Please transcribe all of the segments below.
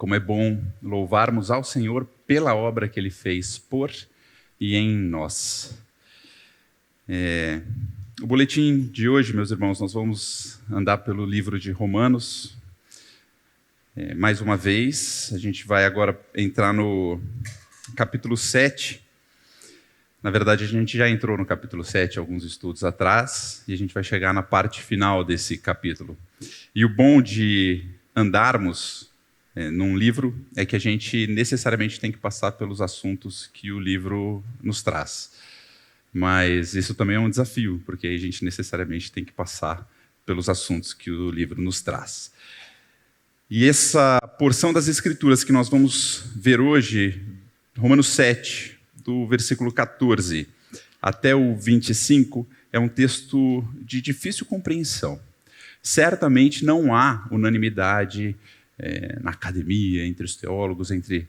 Como é bom louvarmos ao Senhor pela obra que Ele fez por e em nós. O boletim de hoje, meus irmãos, nós vamos andar pelo livro de Romanos. Mais uma vez, a gente vai agora entrar no capítulo 7. Na verdade, a gente já entrou no capítulo 7 alguns estudos atrás, e a gente vai chegar na parte final desse capítulo. E o bom de andarmos num livro é que a gente necessariamente tem que passar pelos assuntos que o livro nos traz. Mas isso também é um desafio, porque a gente necessariamente tem que passar pelos assuntos que o livro nos traz. E essa porção das Escrituras que nós vamos ver hoje, Romanos 7, do versículo 14 até o 25, é um texto de difícil compreensão. Certamente não há unanimidade na academia, entre os teólogos, entre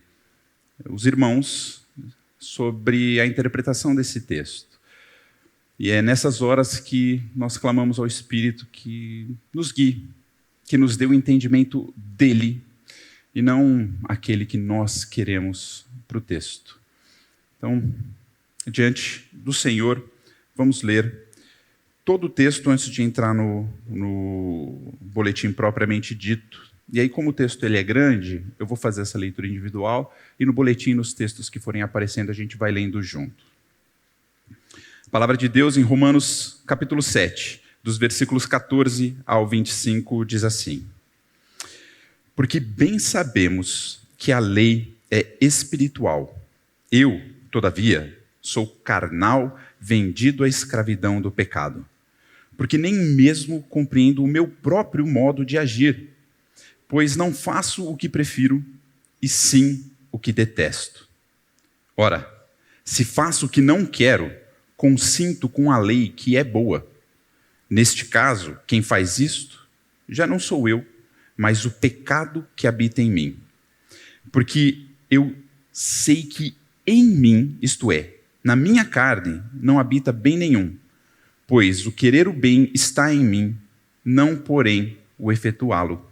os irmãos, sobre a interpretação desse texto. E é nessas horas que nós clamamos ao Espírito que nos guie, que nos dê o entendimento dele, e não aquele que nós queremos para o texto. Então, diante do Senhor, vamos ler todo o texto antes de entrar no boletim propriamente dito. E aí, como o texto ele é grande, eu vou fazer essa leitura individual, e no boletim, nos textos que forem aparecendo, a gente vai lendo junto. A palavra de Deus em Romanos capítulo 7, dos versículos 14 ao 25, diz assim: Porque bem sabemos que a lei é espiritual. Eu, todavia, sou carnal, vendido à escravidão do pecado. Porque nem mesmo compreendo o meu próprio modo de agir, pois não faço o que prefiro, e sim o que detesto. Ora, se faço o que não quero, consinto com a lei que é boa. Neste caso, quem faz isto já não sou eu, mas o pecado que habita em mim. Porque eu sei que em mim, isto é, na minha carne, não habita bem nenhum, pois o querer o bem está em mim, não, porém, o efetuá-lo.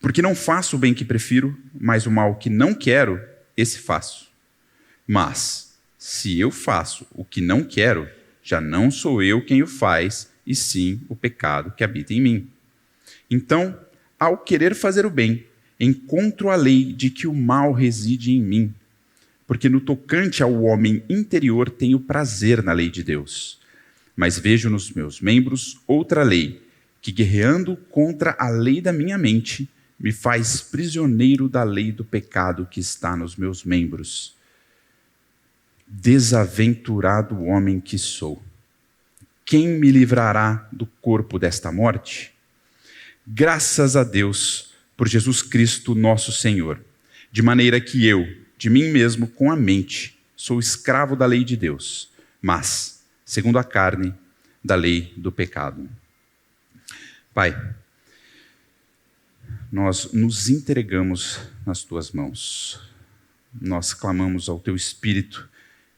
Porque não faço o bem que prefiro, mas o mal que não quero, esse faço. Mas, se eu faço o que não quero, já não sou eu quem o faz, e sim o pecado que habita em mim. Então, ao querer fazer o bem, encontro a lei de que o mal reside em mim. Porque no tocante ao homem interior tenho prazer na lei de Deus. Mas vejo nos meus membros outra lei, que guerreando contra a lei da minha mente, me faz prisioneiro da lei do pecado que está nos meus membros. Desaventurado homem que sou. Quem me livrará do corpo desta morte? Graças a Deus por Jesus Cristo nosso Senhor, de maneira que eu, de mim mesmo, com a mente, sou escravo da lei de Deus, mas, segundo a carne, da lei do pecado. Pai, nós nos entregamos nas Tuas mãos. Nós clamamos ao Teu Espírito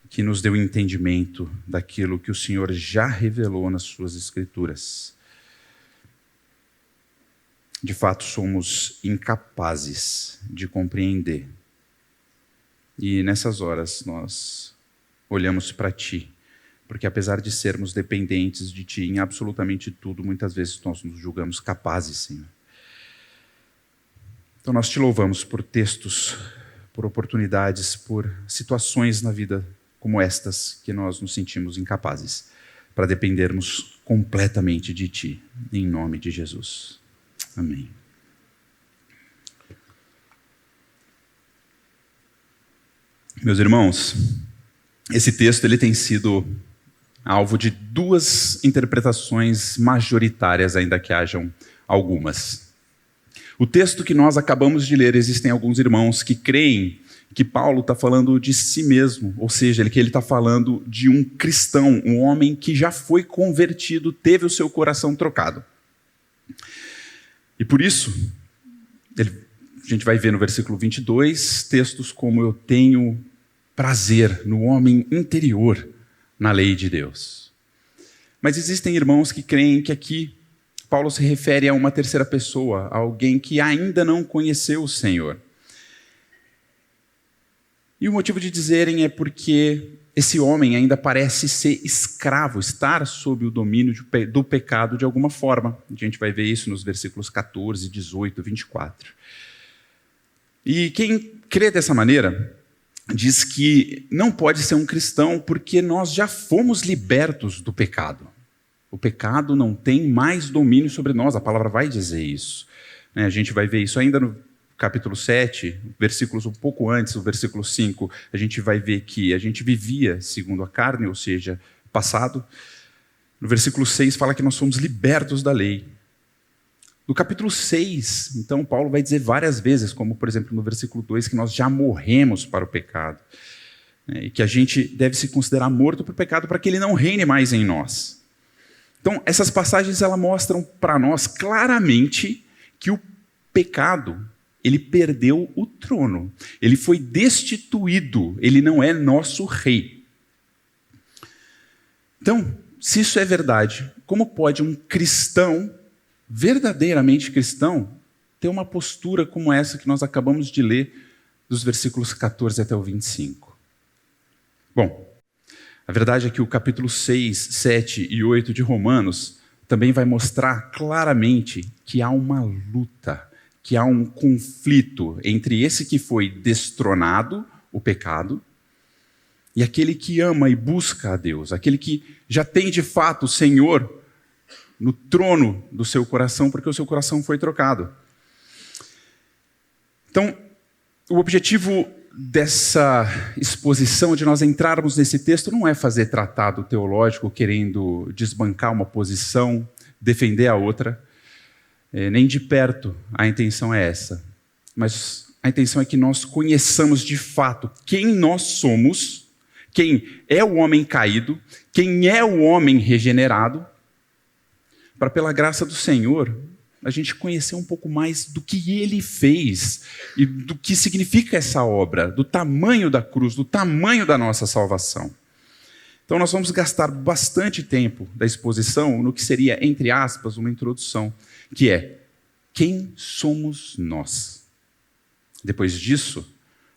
que nos dê o entendimento daquilo que o Senhor já revelou nas Suas Escrituras. De fato, somos incapazes de compreender. E nessas horas nós olhamos para Ti, porque apesar de sermos dependentes de Ti em absolutamente tudo, muitas vezes nós nos julgamos capazes, Senhor. Então nós Te louvamos por textos, por oportunidades, por situações na vida como estas que nós nos sentimos incapazes, para dependermos completamente de Ti, em nome de Jesus. Amém. Meus irmãos, esse texto ele tem sido alvo de duas interpretações majoritárias, ainda que hajam algumas. O texto que nós acabamos de ler, existem alguns irmãos que creem que Paulo está falando de si mesmo, ou seja, que ele está falando de um cristão, um homem que já foi convertido, teve o seu coração trocado. E por isso, a gente vai ver no versículo 22, textos como eu tenho prazer no homem interior, na lei de Deus. Mas existem irmãos que creem que aqui Paulo se refere a uma terceira pessoa, a alguém que ainda não conheceu o Senhor. E o motivo de dizerem é porque esse homem ainda parece ser escravo, estar sob o domínio do pecado de alguma forma. A gente vai ver isso nos versículos 14, 18, 24. E quem crê dessa maneira diz que não pode ser um cristão porque nós já fomos libertos do pecado. O pecado não tem mais domínio sobre nós, a palavra vai dizer isso. A gente vai ver isso ainda no capítulo 7, versículos um pouco antes, o versículo 5, a gente vai ver que a gente vivia segundo a carne, ou seja, passado. No versículo 6 fala que nós somos libertos da lei. No capítulo 6, então, Paulo vai dizer várias vezes, como por exemplo no versículo 2, que nós já morremos para o pecado. E que a gente deve se considerar morto para o pecado para que ele não reine mais em nós. Então, essas passagens elas mostram para nós claramente que o pecado, ele perdeu o trono. Ele foi destituído, ele não é nosso rei. Então, se isso é verdade, como pode um cristão, verdadeiramente cristão, ter uma postura como essa que nós acabamos de ler, dos versículos 14 até o 25? Bom, a verdade é que o capítulo 6, 7 e 8 de Romanos também vai mostrar claramente que há uma luta, que há um conflito entre esse que foi destronado, o pecado, e aquele que ama e busca a Deus, aquele que já tem de fato o Senhor no trono do seu coração, porque o seu coração foi trocado. Então, o objetivo dessa exposição, de nós entrarmos nesse texto, não é fazer tratado teológico querendo desbancar uma posição, defender a outra, nem de perto a intenção é essa. Mas a intenção é que nós conheçamos de fato quem nós somos, quem é o homem caído, quem é o homem regenerado, para, pela graça do Senhor, a gente conhecer um pouco mais do que Ele fez e do que significa essa obra, do tamanho da cruz, do tamanho da nossa salvação. Então nós vamos gastar bastante tempo da exposição no que seria, entre aspas, uma introdução, que é: quem somos nós? Depois disso,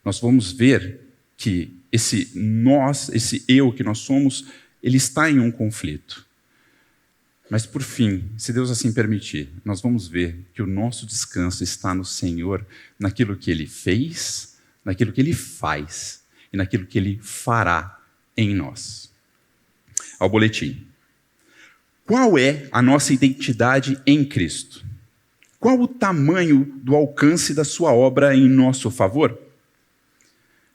nós vamos ver que esse nós, esse eu que nós somos, ele está em um conflito. Mas, por fim, se Deus assim permitir, nós vamos ver que o nosso descanso está no Senhor, naquilo que Ele fez, naquilo que Ele faz e naquilo que Ele fará em nós. Ao boletim. Qual é a nossa identidade em Cristo? Qual o tamanho do alcance da sua obra em nosso favor?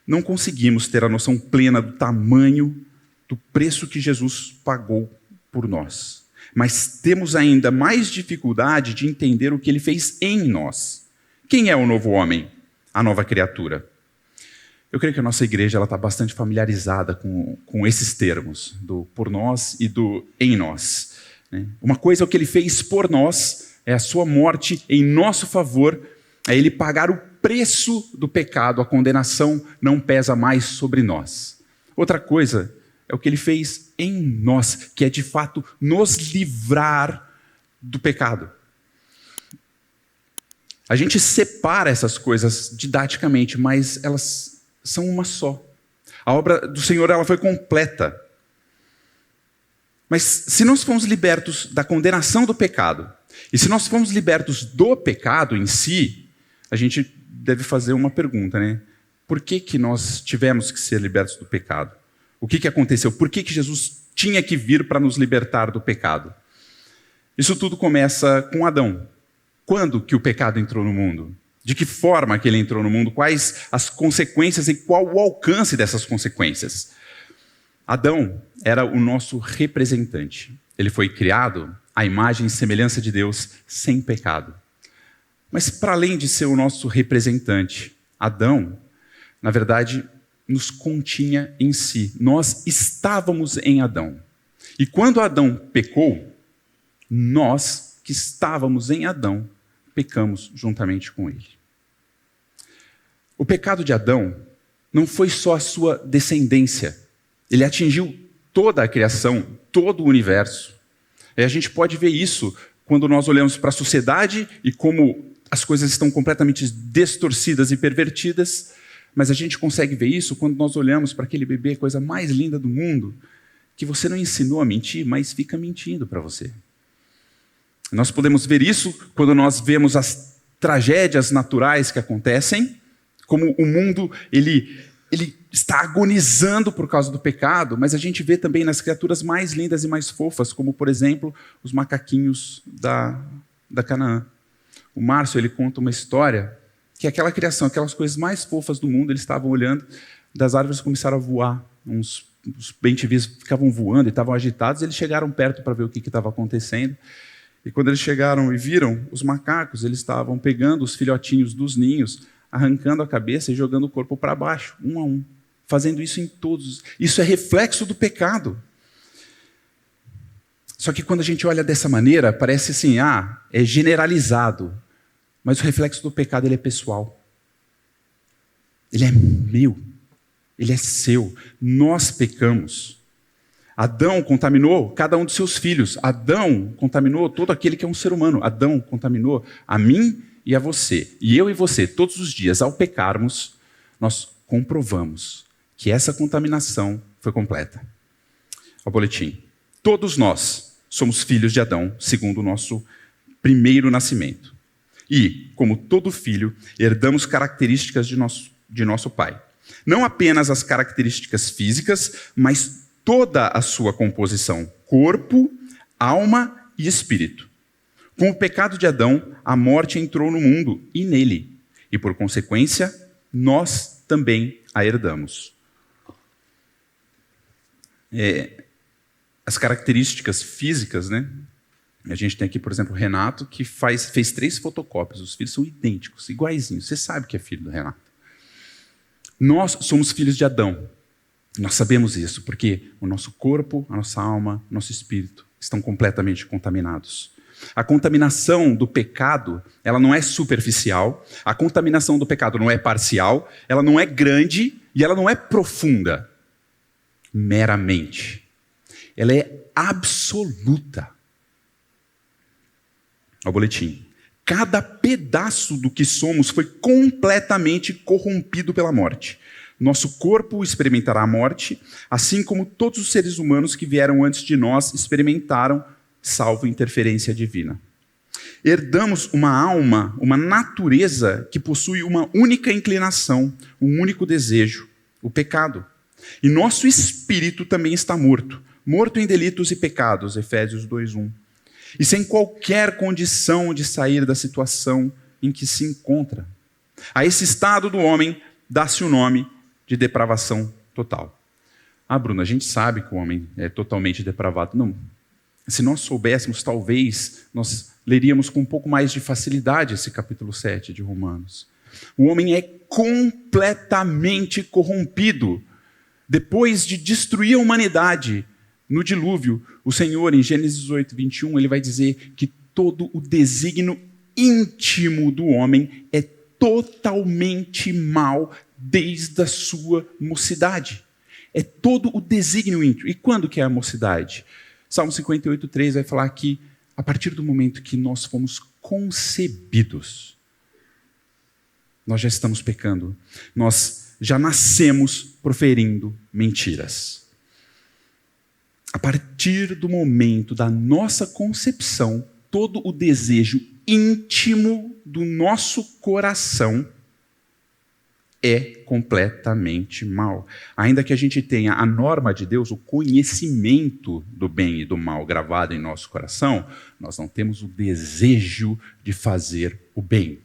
Não conseguimos ter a noção plena do tamanho do preço que Jesus pagou por nós. Mas temos ainda mais dificuldade de entender o que Ele fez em nós. Quem é o novo homem? A nova criatura? Eu creio que a nossa igreja está bastante familiarizada com esses termos, do por nós e do em nós. Uma coisa é o que Ele fez por nós, é a sua morte em nosso favor, é Ele pagar o preço do pecado, a condenação não pesa mais sobre nós. Outra coisa é o que Ele fez em nós, que é de fato nos livrar do pecado. A gente separa essas coisas didaticamente, mas elas são uma só. A obra do Senhor ela foi completa. Mas se nós fomos libertos da condenação do pecado, e se nós fomos libertos do pecado em si, a gente deve fazer uma pergunta, né? Por que nós tivemos que ser libertos do pecado? O que aconteceu? Por que Jesus tinha que vir para nos libertar do pecado? Isso tudo começa com Adão. Quando que o pecado entrou no mundo? De que forma que ele entrou no mundo? Quais as consequências e qual o alcance dessas consequências? Adão era o nosso representante. Ele foi criado à imagem e semelhança de Deus, sem pecado. Mas para além de ser o nosso representante, Adão, na verdade, nos continha em si. Nós estávamos em Adão. E quando Adão pecou, nós que estávamos em Adão, pecamos juntamente com ele. O pecado de Adão não foi só a sua descendência. Ele atingiu toda a criação, todo o universo. E a gente pode ver isso quando nós olhamos para a sociedade e como as coisas estão completamente distorcidas e pervertidas, mas a gente consegue ver isso quando nós olhamos para aquele bebê, coisa mais linda do mundo, que você não ensinou a mentir, mas fica mentindo para você. Nós podemos ver isso quando nós vemos as tragédias naturais que acontecem, como o mundo ele está agonizando por causa do pecado, mas a gente vê também nas criaturas mais lindas e mais fofas, como, por exemplo, os macaquinhos da Canaã. O Márcio, ele conta uma história que aquela criação, aquelas coisas mais fofas do mundo, eles estavam olhando, das árvores começaram a voar, os bem-te-vês ficavam voando e estavam agitados, eles chegaram perto para ver o que estava acontecendo, e quando eles chegaram e viram, os macacos, eles estavam pegando os filhotinhos dos ninhos, arrancando a cabeça e jogando o corpo para baixo, um a um, fazendo isso em todos. Isso é reflexo do pecado. Só que quando a gente olha dessa maneira, parece assim, é generalizado. Mas o reflexo do pecado, ele é pessoal. Ele é meu. Ele é seu. Nós pecamos. Adão contaminou cada um dos seus filhos. Adão contaminou todo aquele que é um ser humano. Adão contaminou a mim e a você. E eu e você, todos os dias, ao pecarmos, nós comprovamos que essa contaminação foi completa. Ao boletim. Todos nós somos filhos de Adão, segundo o nosso primeiro nascimento. E, como todo filho, herdamos características de nosso pai. Não apenas as características físicas, mas toda a sua composição, corpo, alma e espírito. Com o pecado de Adão, a morte entrou no mundo e nele. E, por consequência, nós também a herdamos. As características físicas, né? A gente tem aqui, por exemplo, o Renato, que fez 3 fotocópias. Os filhos são idênticos, iguaizinhos. Você sabe que é filho do Renato. Nós somos filhos de Adão. Nós sabemos isso, porque o nosso corpo, a nossa alma, o nosso espírito estão completamente contaminados. A contaminação do pecado, ela não é superficial. A contaminação do pecado não é parcial. Ela não é grande e ela não é profunda. Meramente. Ela é absoluta. Ao boletim. Cada pedaço do que somos foi completamente corrompido pela morte. Nosso corpo experimentará a morte, assim como todos os seres humanos que vieram antes de nós experimentaram, salvo interferência divina. Herdamos uma alma, uma natureza que possui uma única inclinação, um único desejo, o pecado. E nosso espírito também está morto em delitos e pecados, Efésios 2:1. E sem qualquer condição de sair da situação em que se encontra. A esse estado do homem dá-se o nome de depravação total. Bruno, a gente sabe que o homem é totalmente depravado. Não. Se nós soubéssemos, talvez, nós leríamos com um pouco mais de facilidade esse capítulo 7 de Romanos. O homem é completamente corrompido. Depois de destruir a humanidade no dilúvio, o Senhor, em Gênesis 8:21, ele vai dizer que todo o desígnio íntimo do homem é totalmente mau desde a sua mocidade. É todo o desígnio íntimo. E quando que é a mocidade? Salmo 58:3 vai falar que a partir do momento que nós fomos concebidos, nós já estamos pecando. Nós já nascemos proferindo mentiras. A partir do momento da nossa concepção, todo o desejo íntimo do nosso coração é completamente mal. Ainda que a gente tenha a norma de Deus, o conhecimento do bem e do mal gravado em nosso coração, nós não temos o desejo de fazer o bem,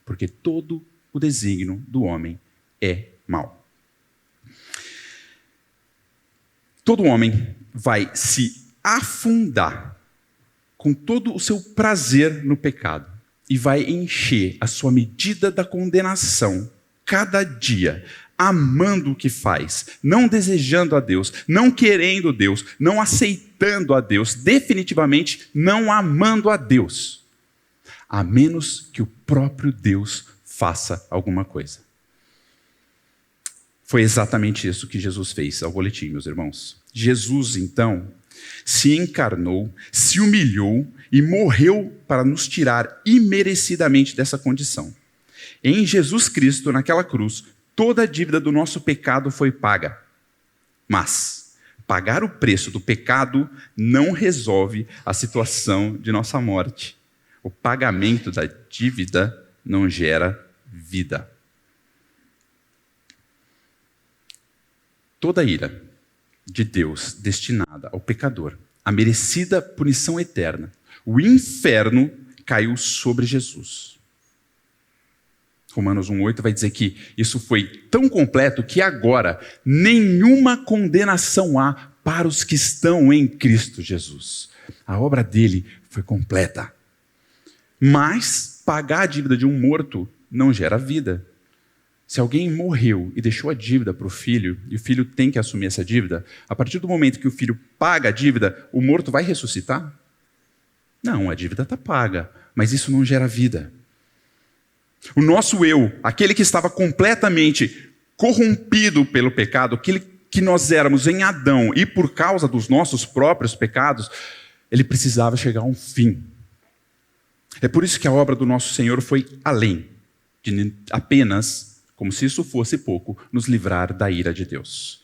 porque todo o desígnio do homem é mal. Todo homem vai se afundar com todo o seu prazer no pecado e vai encher a sua medida da condenação cada dia, amando o que faz, não desejando a Deus, não querendo Deus, não aceitando a Deus, definitivamente não amando a Deus, a menos que o próprio Deus faça alguma coisa. Foi exatamente isso que Jesus fez ao boletim, meus irmãos. Jesus, então, se encarnou, se humilhou e morreu para nos tirar imerecidamente dessa condição. Em Jesus Cristo, naquela cruz, toda a dívida do nosso pecado foi paga. Mas pagar o preço do pecado não resolve a situação de nossa morte. O pagamento da dívida não gera vida. Toda a ira de Deus destinada ao pecador, a merecida punição eterna, o inferno caiu sobre Jesus. Romanos 1,8 vai dizer que isso foi tão completo que agora nenhuma condenação há para os que estão em Cristo Jesus. A obra dele foi completa. Mas pagar a dívida de um morto não gera vida. Se alguém morreu e deixou a dívida para o filho, e o filho tem que assumir essa dívida, a partir do momento que o filho paga a dívida, o morto vai ressuscitar? Não, a dívida está paga, mas isso não gera vida. O nosso eu, aquele que estava completamente corrompido pelo pecado, aquele que nós éramos em Adão, e por causa dos nossos próprios pecados, ele precisava chegar a um fim. É por isso que a obra do nosso Senhor foi além de apenas, como se isso fosse pouco, nos livrar da ira de Deus.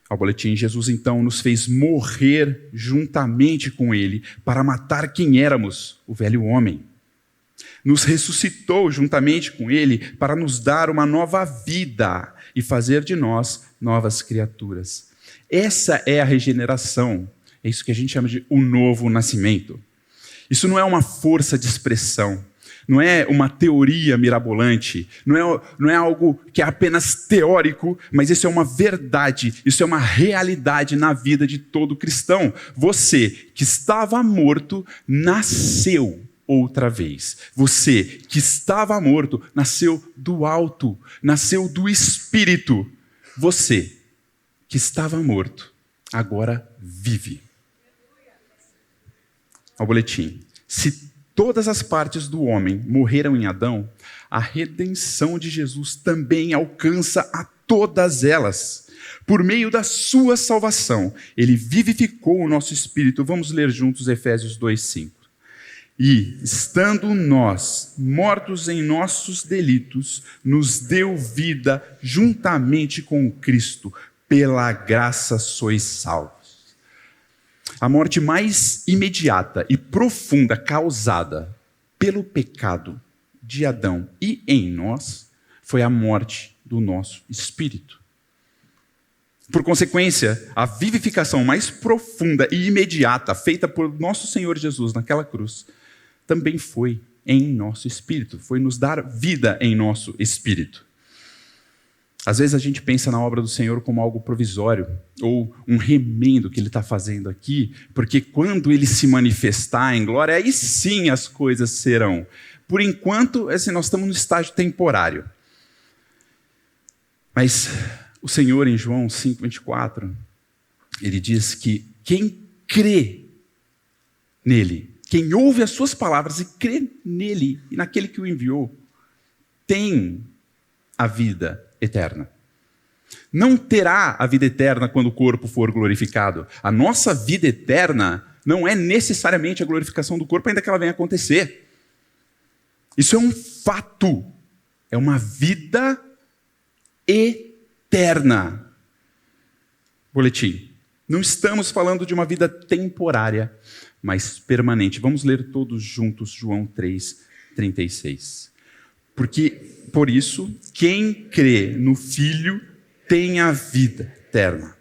Ao boletim, Jesus então nos fez morrer juntamente com ele para matar quem éramos, o velho homem. Nos ressuscitou juntamente com ele para nos dar uma nova vida e fazer de nós novas criaturas. Essa é a regeneração. É isso que a gente chama de o novo nascimento. Isso não é uma força de expressão. Não é uma teoria mirabolante, não é algo que é apenas teórico, mas isso é uma verdade, isso é uma realidade na vida de todo cristão. Você que estava morto, nasceu outra vez. Você que estava morto, nasceu do alto, nasceu do Espírito. Você que estava morto, agora vive. Ao boletim. Se todas as partes do homem morreram em Adão, a redenção de Jesus também alcança a todas elas. Por meio da sua salvação, ele vivificou o nosso espírito. Vamos ler juntos Efésios 2:5. E, estando nós mortos em nossos delitos, nos deu vida juntamente com Cristo. Pela graça sois salvos. A morte mais imediata e profunda causada pelo pecado de Adão e em nós foi a morte do nosso espírito. Por consequência, a vivificação mais profunda e imediata feita por nosso Senhor Jesus naquela cruz também foi em nosso espírito, foi nos dar vida em nosso espírito. Às vezes a gente pensa na obra do Senhor como algo provisório, ou um remendo que Ele está fazendo aqui, porque quando Ele se manifestar em glória, aí sim as coisas serão. Por enquanto, assim, nós estamos no estágio temporário. Mas o Senhor, em João 5,24, Ele diz que quem crê nele, quem ouve as suas palavras e crê nele e naquele que o enviou, tem a vida eterna. Não terá a vida eterna quando o corpo for glorificado. A nossa vida eterna não é necessariamente a glorificação do corpo, ainda que ela venha acontecer. Isso é um fato. É uma vida eterna. Boletim. Não estamos falando de uma vida temporária, mas permanente. Vamos ler todos juntos João 3:36. Por isso, quem crê no Filho tem a vida eterna.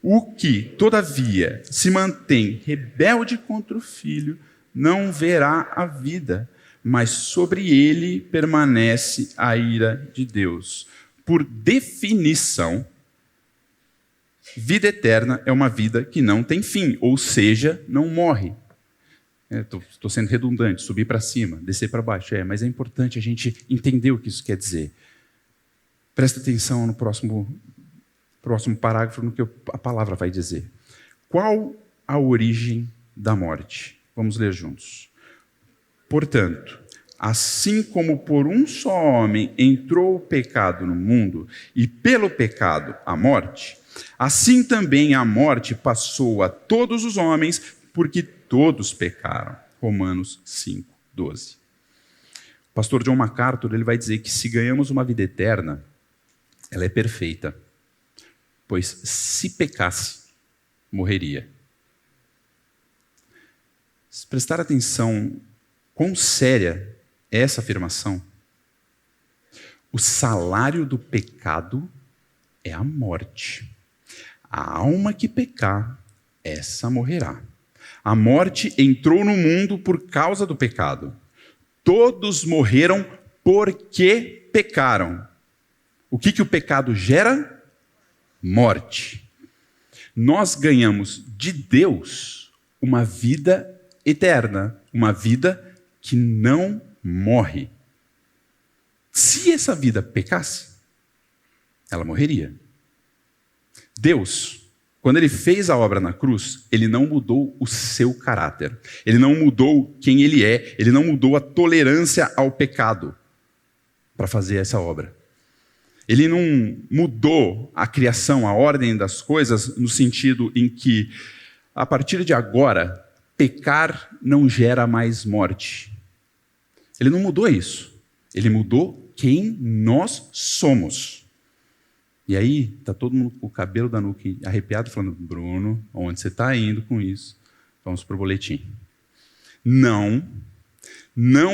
O que, todavia, se mantém rebelde contra o Filho, não verá a vida, mas sobre ele permanece a ira de Deus. Por definição, vida eterna é uma vida que não tem fim, ou seja, não morre. Estou sendo redundante, subir para cima, descer para baixo, mas é importante a gente entender o que isso quer dizer. Presta atenção no próximo parágrafo, no que a palavra vai dizer. Qual a origem da morte? Vamos ler juntos. Portanto, assim como por um só homem entrou o pecado no mundo, e pelo pecado a morte, Assim também a morte passou a todos os homens, porque todos pecaram. Romanos 5:12. O pastor John MacArthur ele vai dizer que se ganhamos uma vida eterna, ela é perfeita, pois se pecasse, morreria. Se prestar atenção quão séria é essa afirmação, o salário do pecado é a morte. A alma que pecar, essa morrerá. A morte entrou no mundo por causa do pecado. Todos morreram porque pecaram. O que o pecado gera? Morte. Nós ganhamos de Deus uma vida eterna, uma vida que não morre. Se essa vida pecasse, ela morreria. Deus, quando ele fez a obra na cruz, ele não mudou o seu caráter. Ele não mudou quem ele é. Ele não mudou a tolerância ao pecado para fazer essa obra. Ele não mudou a criação, a ordem das coisas, no sentido em que, a partir de agora, pecar não gera mais morte. Ele não mudou isso. Ele mudou quem nós somos. E aí, está todo mundo com o cabelo da nuca arrepiado, falando, Bruno, onde você está indo com isso? Vamos para o boletim. Não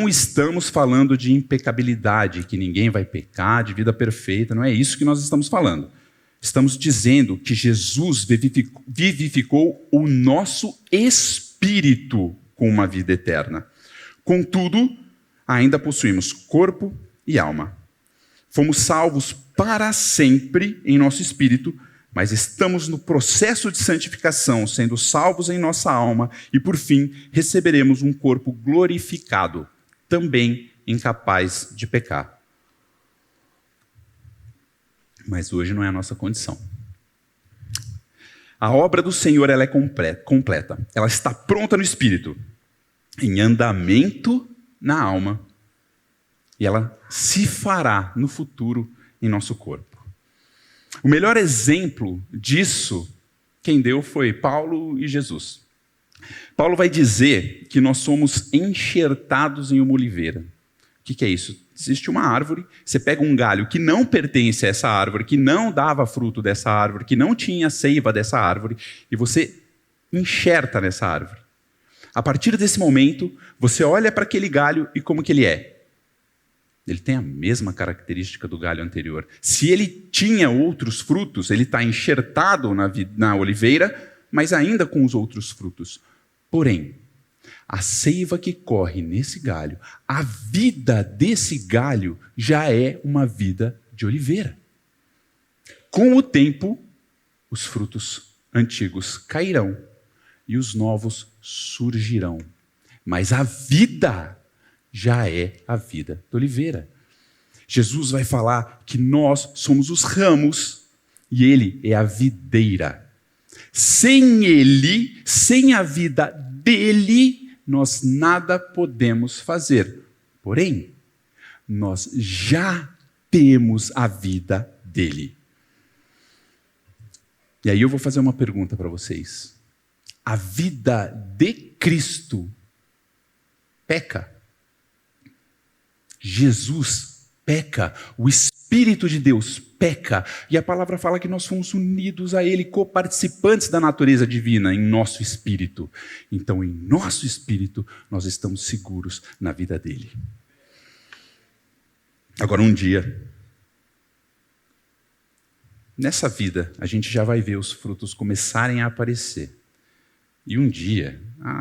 estamos falando de impecabilidade, que ninguém vai pecar, de vida perfeita, não é isso que nós estamos falando. Estamos dizendo que Jesus vivificou o nosso espírito com uma vida eterna. Contudo, ainda possuímos corpo e alma. Fomos salvos para sempre em nosso espírito, mas estamos no processo de santificação, sendo salvos em nossa alma, e por fim receberemos um corpo glorificado, também incapaz de pecar. Mas hoje não é a nossa condição. A obra do Senhor ela é completa. Ela está pronta no espírito, em andamento na alma, e ela se fará no futuro em nosso corpo. O melhor exemplo disso, quem deu foi Paulo e Jesus. Paulo vai dizer que nós somos enxertados em uma oliveira. O que é isso? Existe uma árvore, você pega um galho que não pertence a essa árvore, que não dava fruto dessa árvore, que não tinha seiva dessa árvore, e você enxerta nessa árvore. A partir desse momento, você olha para aquele galho e como que ele é? Ele tem a mesma característica do galho anterior. Se ele tinha outros frutos, ele está enxertado na oliveira, mas ainda com os outros frutos. Porém, a seiva que corre nesse galho, a vida desse galho já é uma vida de oliveira. Com o tempo, os frutos antigos cairão e os novos surgirão. Mas a vida já é a vida da oliveira. Jesus vai falar que nós somos os ramos e ele é a videira. Sem ele, sem a vida dele, nós nada podemos fazer. Porém, nós já temos a vida dele. E aí eu vou fazer uma pergunta para vocês. A vida de Cristo peca? Jesus peca, o Espírito de Deus peca, e a palavra fala que nós fomos unidos a Ele, coparticipantes da natureza divina em nosso espírito. Então, em nosso espírito, nós estamos seguros na vida dEle. Agora, um dia, nessa vida, a gente já vai ver os frutos começarem a aparecer. E um dia,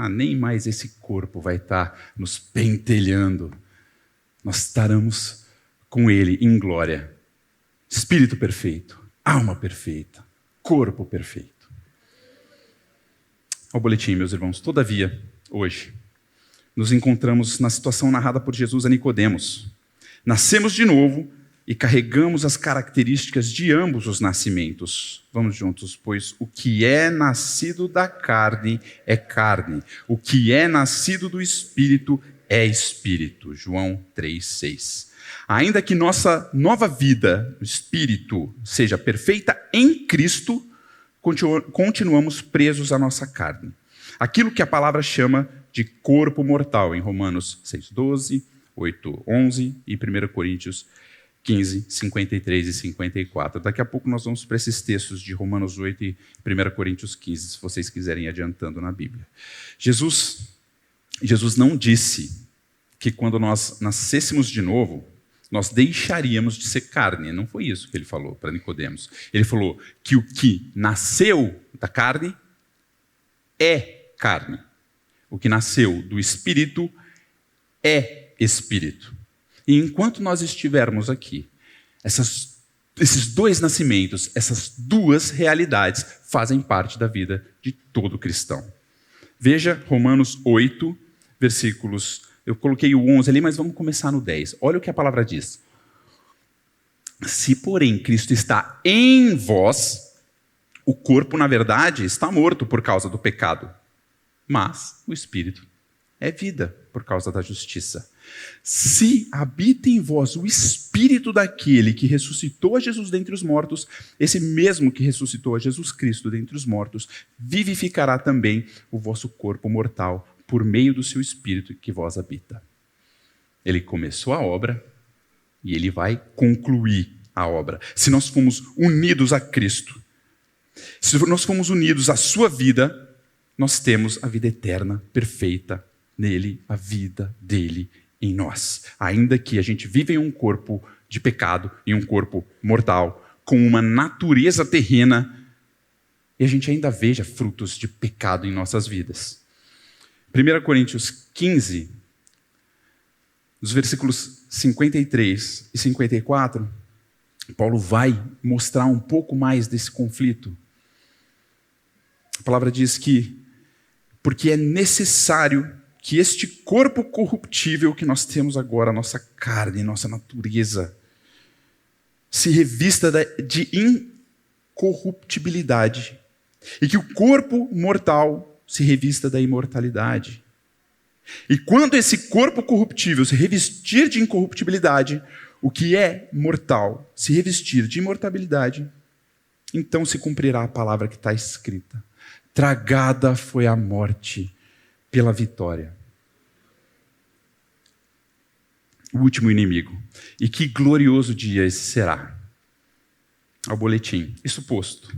nem mais esse corpo vai estar nos pentelhando. Nós estaremos com Ele em glória. Espírito perfeito, alma perfeita, corpo perfeito. Ao boletim, meus irmãos. Todavia, hoje, nos encontramos na situação narrada por Jesus a Nicodemos. Nascemos de novo e carregamos as características de ambos os nascimentos. Vamos juntos, pois o que é nascido da carne é carne, o que é nascido do Espírito é Espírito. João 3,6. Ainda que nossa nova vida, o Espírito, seja perfeita em Cristo, continuamos presos à nossa carne. Aquilo que a palavra chama de corpo mortal, em Romanos 6:12, 8:11 e 1 Coríntios 15, 53 e 54. Daqui a pouco nós vamos para esses textos de Romanos 8 e 1 Coríntios 15, se vocês quiserem ir adiantando na Bíblia. Jesus não disse que quando nós nascêssemos de novo, nós deixaríamos de ser carne. Não foi isso que ele falou para Nicodemos. Ele falou que o que nasceu da carne é carne. O que nasceu do Espírito é Espírito. E enquanto nós estivermos aqui, esses dois nascimentos, essas duas realidades fazem parte da vida de todo cristão. Veja Romanos 8, versículos... Eu coloquei o 11 ali, mas vamos começar no 10. Olha o que a palavra diz. Se, porém, Cristo está em vós, o corpo, na verdade, está morto por causa do pecado, mas o Espírito é vida por causa da justiça. Se habita em vós o Espírito daquele que ressuscitou a Jesus dentre os mortos, esse mesmo que ressuscitou a Jesus Cristo dentre os mortos, vivificará também o vosso corpo mortal, por meio do seu Espírito que vós habita. Ele começou a obra e ele vai concluir a obra. Se nós fomos unidos a Cristo, se nós fomos unidos à sua vida, nós temos a vida eterna, perfeita, nele, a vida dele em nós. Ainda que a gente vive em um corpo de pecado, em um corpo mortal, com uma natureza terrena, e a gente ainda veja frutos de pecado em nossas vidas. 1 Coríntios 15, nos versículos 53 e 54, Paulo vai mostrar um pouco mais desse conflito. A palavra diz que, porque é necessário que este corpo corruptível que nós temos agora, nossa carne, nossa natureza, se revista de incorruptibilidade, e que o corpo mortal se revista da imortalidade. E quando esse corpo corruptível se revestir de incorruptibilidade, o que é mortal se revestir de imortalidade, então se cumprirá a palavra que está escrita: tragada foi a morte pela vitória. O último inimigo. E que glorioso dia esse será. Ao boletim. Isso posto.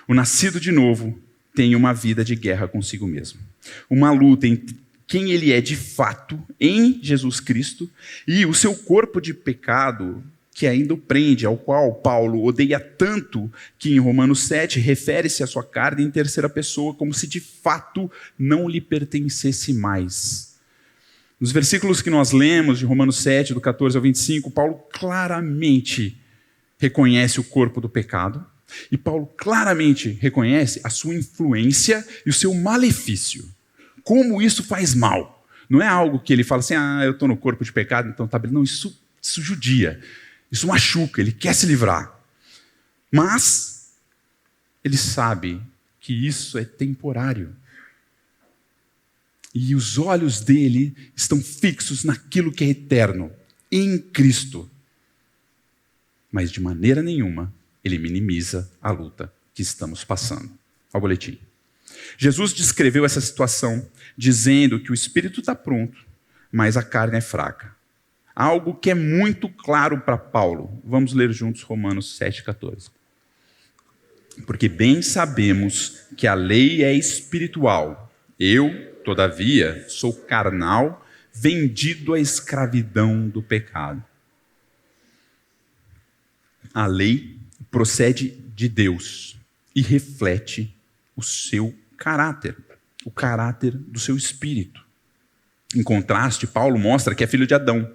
O nascido de novo tem uma vida de guerra consigo mesmo. Uma luta entre quem ele é de fato em Jesus Cristo e o seu corpo de pecado que ainda o prende, ao qual Paulo odeia tanto que em Romanos 7 refere-se à sua carne em terceira pessoa como se de fato não lhe pertencesse mais. Nos versículos que nós lemos de Romanos 7, do 14 ao 25, Paulo claramente reconhece o corpo do pecado. E Paulo claramente reconhece a sua influência e o seu malefício. Como isso faz mal. Não é algo que ele fala assim, eu estou no corpo de pecado, então tá bem. Não, isso judia, isso machuca, ele quer se livrar. Mas ele sabe que isso é temporário. E os olhos dele estão fixos naquilo que é eterno, em Cristo. Mas de maneira nenhuma ele minimiza a luta que estamos passando. Ao boletim. Jesus descreveu essa situação dizendo que o espírito está pronto, mas a carne é fraca. Algo que é muito claro para Paulo. Vamos ler juntos Romanos 7,14. Porque bem sabemos que a lei é espiritual. Eu, todavia, sou carnal, vendido à escravidão do pecado. A lei procede de Deus e reflete o seu caráter, o caráter do seu espírito. Em contraste, Paulo mostra que é filho de Adão.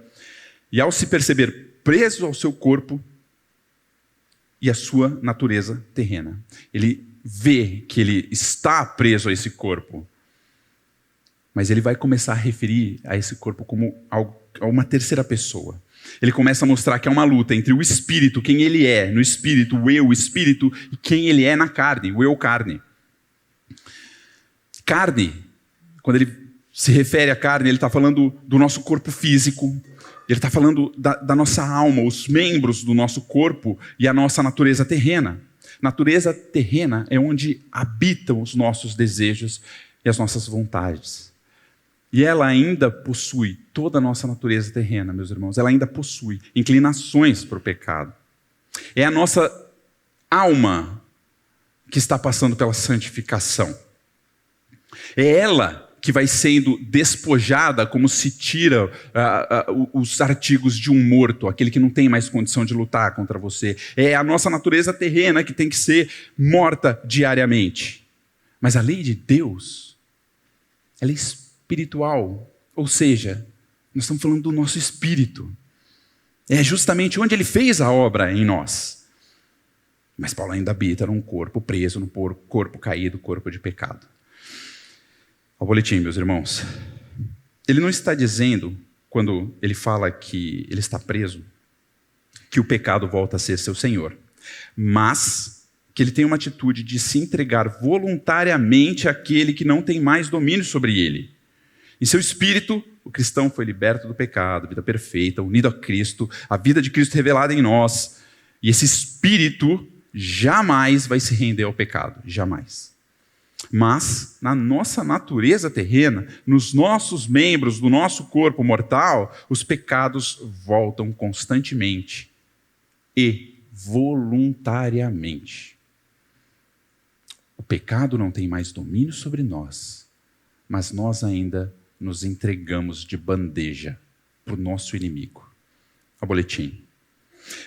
E ao se perceber preso ao seu corpo e à sua natureza terrena, ele vê que ele está preso a esse corpo, mas ele vai começar a referir a esse corpo como a uma terceira pessoa. Ele começa a mostrar que é uma luta entre o espírito, quem ele é no espírito, o eu, o espírito, e quem ele é na carne, o eu, carne. Carne, quando ele se refere à carne, ele está falando do nosso corpo físico, ele está falando da nossa alma, os membros do nosso corpo e a nossa natureza terrena. Natureza terrena é onde habitam os nossos desejos e as nossas vontades. E ela ainda possui toda a nossa natureza terrena, meus irmãos. Ela ainda possui inclinações para o pecado. É a nossa alma que está passando pela santificação. É ela que vai sendo despojada como se tira os artigos de um morto, aquele que não tem mais condição de lutar contra você. É a nossa natureza terrena que tem que ser morta diariamente. Mas a lei de Deus, ela é espiritual, ou seja, nós estamos falando do nosso espírito. É justamente onde ele fez a obra em nós. Mas Paulo ainda habita num corpo preso, num corpo caído, corpo de pecado. Ao boletim, meus irmãos. Ele não está dizendo, quando ele fala que ele está preso, que o pecado volta a ser seu senhor, mas que ele tem uma atitude de se entregar voluntariamente àquele que não tem mais domínio sobre ele. Em seu espírito, o cristão foi liberto do pecado, vida perfeita, unido a Cristo, a vida de Cristo revelada em nós. E esse espírito jamais vai se render ao pecado, jamais. Mas, na nossa natureza terrena, nos nossos membros do nosso corpo mortal, os pecados voltam constantemente e voluntariamente. O pecado não tem mais domínio sobre nós, mas nós ainda nos entregamos de bandeja para o nosso inimigo. A boletim.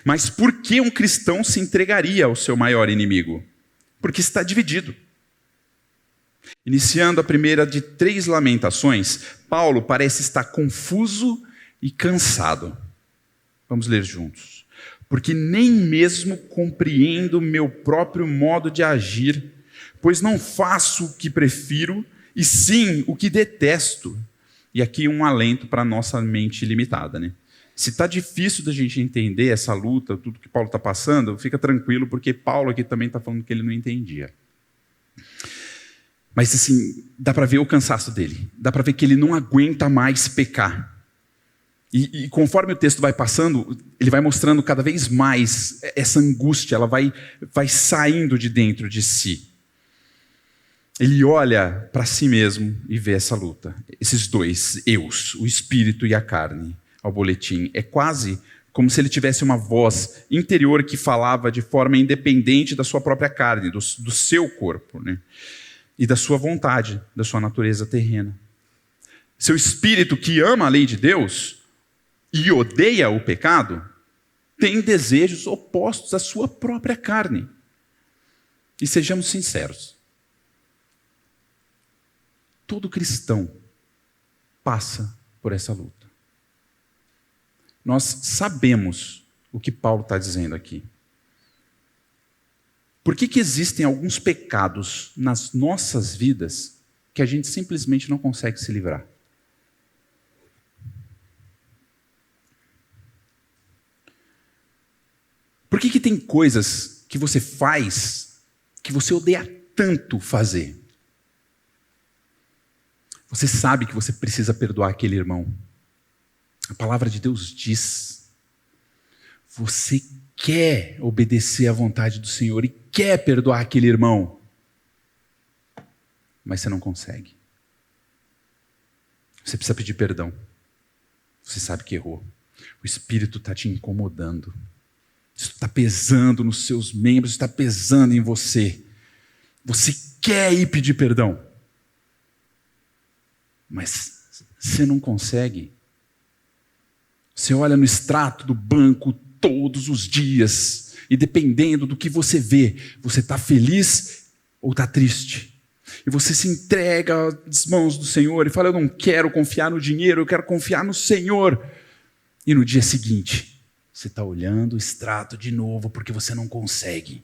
Mas por que um cristão se entregaria ao seu maior inimigo? Porque está dividido. Iniciando a primeira de 3 lamentações, Paulo parece estar confuso e cansado. Vamos ler juntos. Porque nem mesmo compreendo meu próprio modo de agir, pois não faço o que prefiro, e sim o que detesto. E aqui um alento para a nossa mente limitada, né? Se está difícil da gente entender essa luta, tudo que Paulo está passando, fica tranquilo, porque Paulo aqui também está falando que ele não entendia. Mas assim, dá para ver o cansaço dele, dá para ver que ele não aguenta mais pecar. E conforme o texto vai passando, ele vai mostrando cada vez mais essa angústia, ela vai saindo de dentro de si. Ele olha para si mesmo e vê essa luta. Esses dois eus, o espírito e a carne, ao boletim. É quase como se ele tivesse uma voz interior que falava de forma independente da sua própria carne, do seu corpo, né? E da sua vontade, da sua natureza terrena. Seu espírito que ama a lei de Deus e odeia o pecado, tem desejos opostos à sua própria carne. E sejamos sinceros. Todo cristão passa por essa luta. Nós sabemos o que Paulo está dizendo aqui. Por que existem alguns pecados nas nossas vidas que a gente simplesmente não consegue se livrar? Por que tem coisas que você faz que você odeia tanto fazer? Você sabe que você precisa perdoar aquele irmão. A palavra de Deus diz. Você quer obedecer à vontade do Senhor e quer perdoar aquele irmão. Mas você não consegue. Você precisa pedir perdão. Você sabe que errou. O Espírito está te incomodando. Isso está pesando nos seus membros, está pesando em você. Você quer ir pedir perdão. Mas você não consegue. Você olha no extrato do banco todos os dias, e dependendo do que você vê, você está feliz ou está triste. E você se entrega às mãos do Senhor e fala, eu não quero confiar no dinheiro, eu quero confiar no Senhor. E no dia seguinte, você está olhando o extrato de novo, porque você não consegue.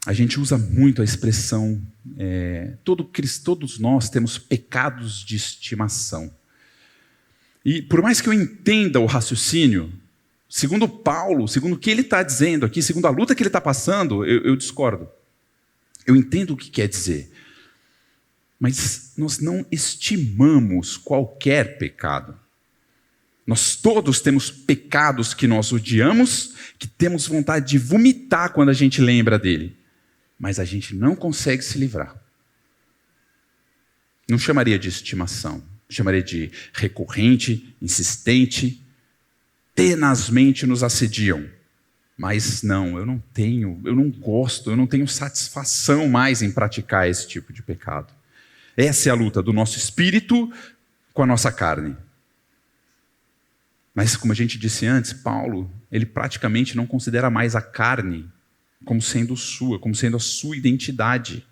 A gente usa muito a expressão, todos nós temos pecados de estimação. E por mais que eu entenda o raciocínio, segundo Paulo, segundo o que ele está dizendo aqui, segundo a luta que ele está passando, eu discordo. Eu entendo o que quer dizer. Mas nós não estimamos qualquer pecado. Nós todos temos pecados que nós odiamos, que temos vontade de vomitar quando a gente lembra dele. Mas a gente não consegue se livrar. Não chamaria de estimação, chamaria de recorrente, insistente, tenazmente nos assediam. Mas não, eu não gosto, eu não tenho satisfação mais em praticar esse tipo de pecado. Essa é a luta do nosso espírito com a nossa carne. Mas, como a gente disse antes, Paulo, ele praticamente não considera mais a carne como sendo sua, como sendo a sua identidade.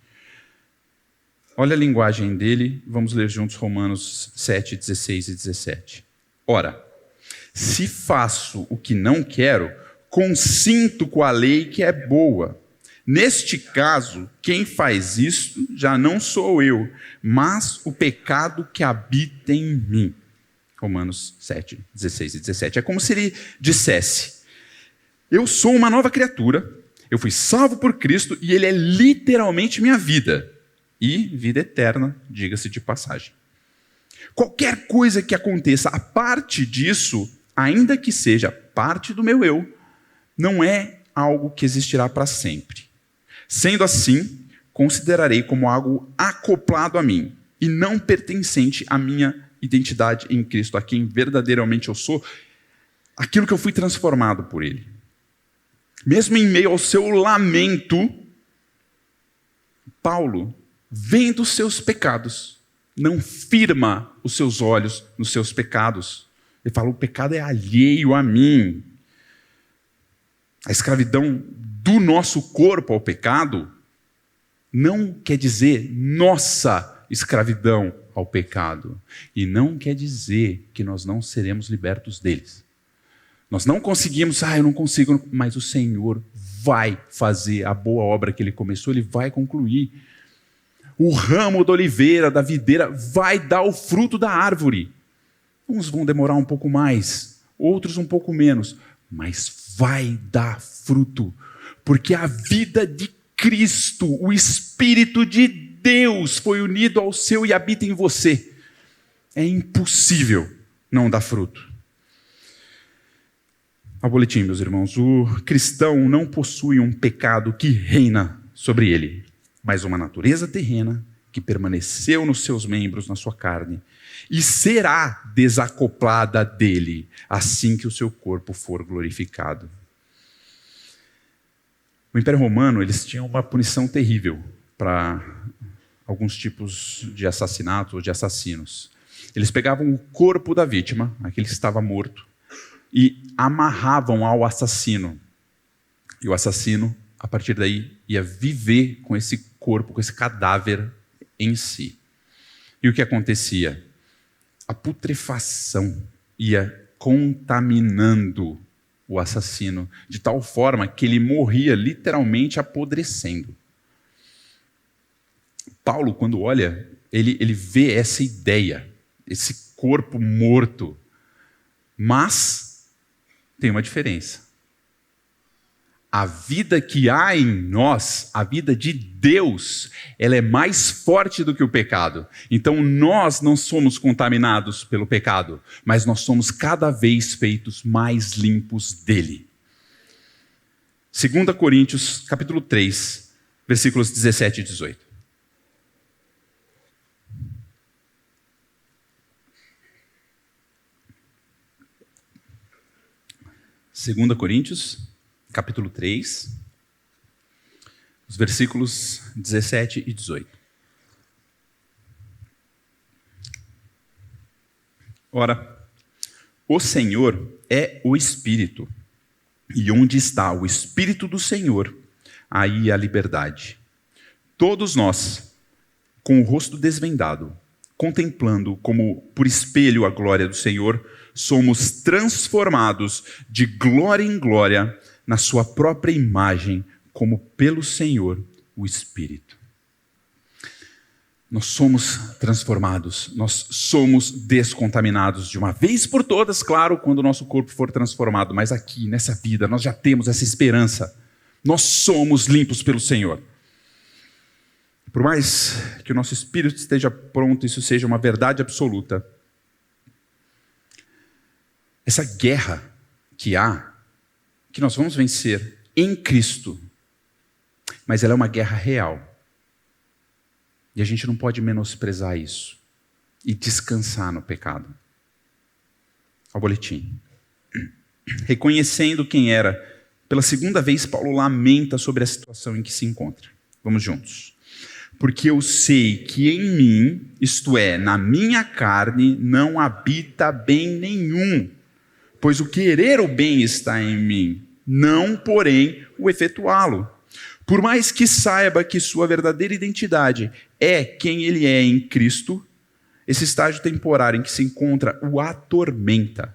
Olha a linguagem dele, vamos ler juntos Romanos 7, 16 e 17. Ora, se faço o que não quero, consinto com a lei que é boa. Neste caso, quem faz isso já não sou eu, mas o pecado que habita em mim. Romanos 7, 16 e 17. É como se ele dissesse: eu sou uma nova criatura, eu fui salvo por Cristo e ele é literalmente minha vida. E vida eterna, diga-se de passagem. Qualquer coisa que aconteça a parte disso, ainda que seja parte do meu eu, não é algo que existirá para sempre. Sendo assim, considerarei como algo acoplado a mim e não pertencente à minha identidade em Cristo, a quem verdadeiramente eu sou, aquilo que eu fui transformado por Ele. Mesmo em meio ao seu lamento, Paulo, vendo os seus pecados, não firma os seus olhos nos seus pecados. Ele fala: o pecado é alheio a mim. A escravidão do nosso corpo ao pecado não quer dizer nossa escravidão ao pecado. E não quer dizer que nós não seremos libertos deles. Nós não conseguimos, eu não consigo, mas o Senhor vai fazer a boa obra que Ele começou, Ele vai concluir. O ramo da oliveira, da videira, vai dar o fruto da árvore. Uns vão demorar um pouco mais, outros um pouco menos, mas vai dar fruto, porque a vida de Cristo, o Espírito de Deus foi unido ao seu e habita em você. É impossível não dar fruto. Ao boletim, meus irmãos, o cristão não possui um pecado que reina sobre ele, mas uma natureza terrena que permaneceu nos seus membros, na sua carne, e será desacoplada dele assim que o seu corpo for glorificado. No Império Romano, eles tinham uma punição terrível para alguns tipos de assassinatos ou de assassinos. Eles pegavam o corpo da vítima, aquele que estava morto, e amarravam ao assassino. E o assassino, a partir daí, ia viver com esse corpo, com esse cadáver em si. E o que acontecia? A putrefação ia contaminando o assassino, de tal forma que ele morria literalmente apodrecendo. Paulo, quando olha, ele vê essa ideia, esse corpo morto, mas tem uma diferença. A vida que há em nós, a vida de Deus, ela é mais forte do que o pecado. Então nós não somos contaminados pelo pecado, mas nós somos cada vez feitos mais limpos dele. 2 Coríntios, capítulo 3, versículos 17 e 18. Segunda Coríntios, capítulo 3, os versículos 17 e 18. Ora, o Senhor é o Espírito, e onde está o Espírito do Senhor, aí há liberdade. Todos nós, com o rosto desvendado, contemplando como por espelho a glória do Senhor, somos transformados de glória em glória na sua própria imagem, como pelo Senhor, o Espírito. Nós somos transformados, nós somos descontaminados de uma vez por todas, claro, quando o nosso corpo for transformado, mas aqui, nessa vida, nós já temos essa esperança. Nós somos limpos pelo Senhor. Por mais que o nosso espírito esteja pronto, isso seja uma verdade absoluta, essa guerra que há, que nós vamos vencer em Cristo, mas ela é uma guerra real. E a gente não pode menosprezar isso e descansar no pecado. Ao boletim. Reconhecendo quem era, pela segunda vez Paulo lamenta sobre a situação em que se encontra. Vamos juntos. Porque eu sei que em mim, isto é, na minha carne, não habita bem nenhum. Pois o querer o bem está em mim, não, porém, o efetuá-lo. Por mais que saiba que sua verdadeira identidade é quem ele é em Cristo, esse estágio temporário em que se encontra o atormenta.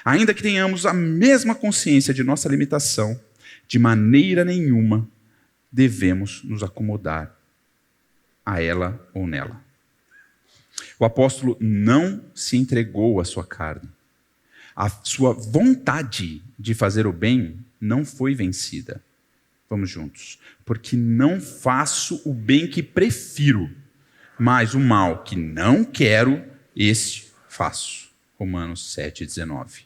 Ainda que tenhamos a mesma consciência de nossa limitação, de maneira nenhuma devemos nos acomodar a ela ou nela. O apóstolo não se entregou à sua carne. A sua vontade de fazer o bem não foi vencida. Vamos juntos. Porque não faço o bem que prefiro, mas o mal que não quero, esse faço. Romanos 7,19.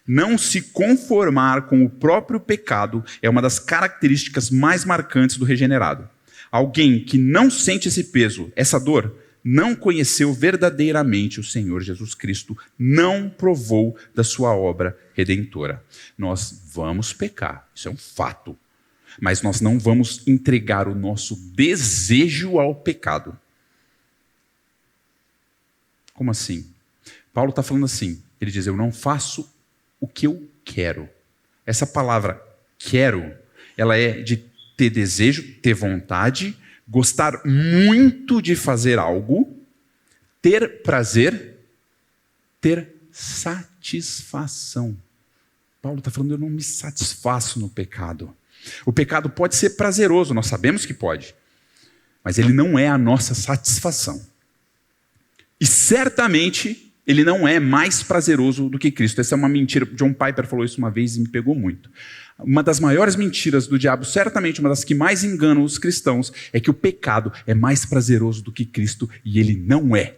Não se conformar com o próprio pecado é uma das características mais marcantes do regenerado. Alguém que não sente esse peso, essa dor, não conheceu verdadeiramente o Senhor Jesus Cristo, não provou da sua obra redentora. Nós vamos pecar, isso é um fato. Mas nós não vamos entregar o nosso desejo ao pecado. Como assim? Paulo está falando assim, ele diz, eu não faço o que eu quero. Essa palavra quero, ela é de ter desejo, ter vontade, gostar muito de fazer algo, ter prazer, ter satisfação. Paulo está falando, eu não me satisfaço no pecado. O pecado pode ser prazeroso, nós sabemos que pode, mas ele não é a nossa satisfação. E certamente ele não é mais prazeroso do que Cristo. Essa é uma mentira. John Piper falou isso uma vez e me pegou muito. Uma das maiores mentiras do diabo, certamente uma das que mais enganam os cristãos, é que o pecado é mais prazeroso do que Cristo, e ele não é.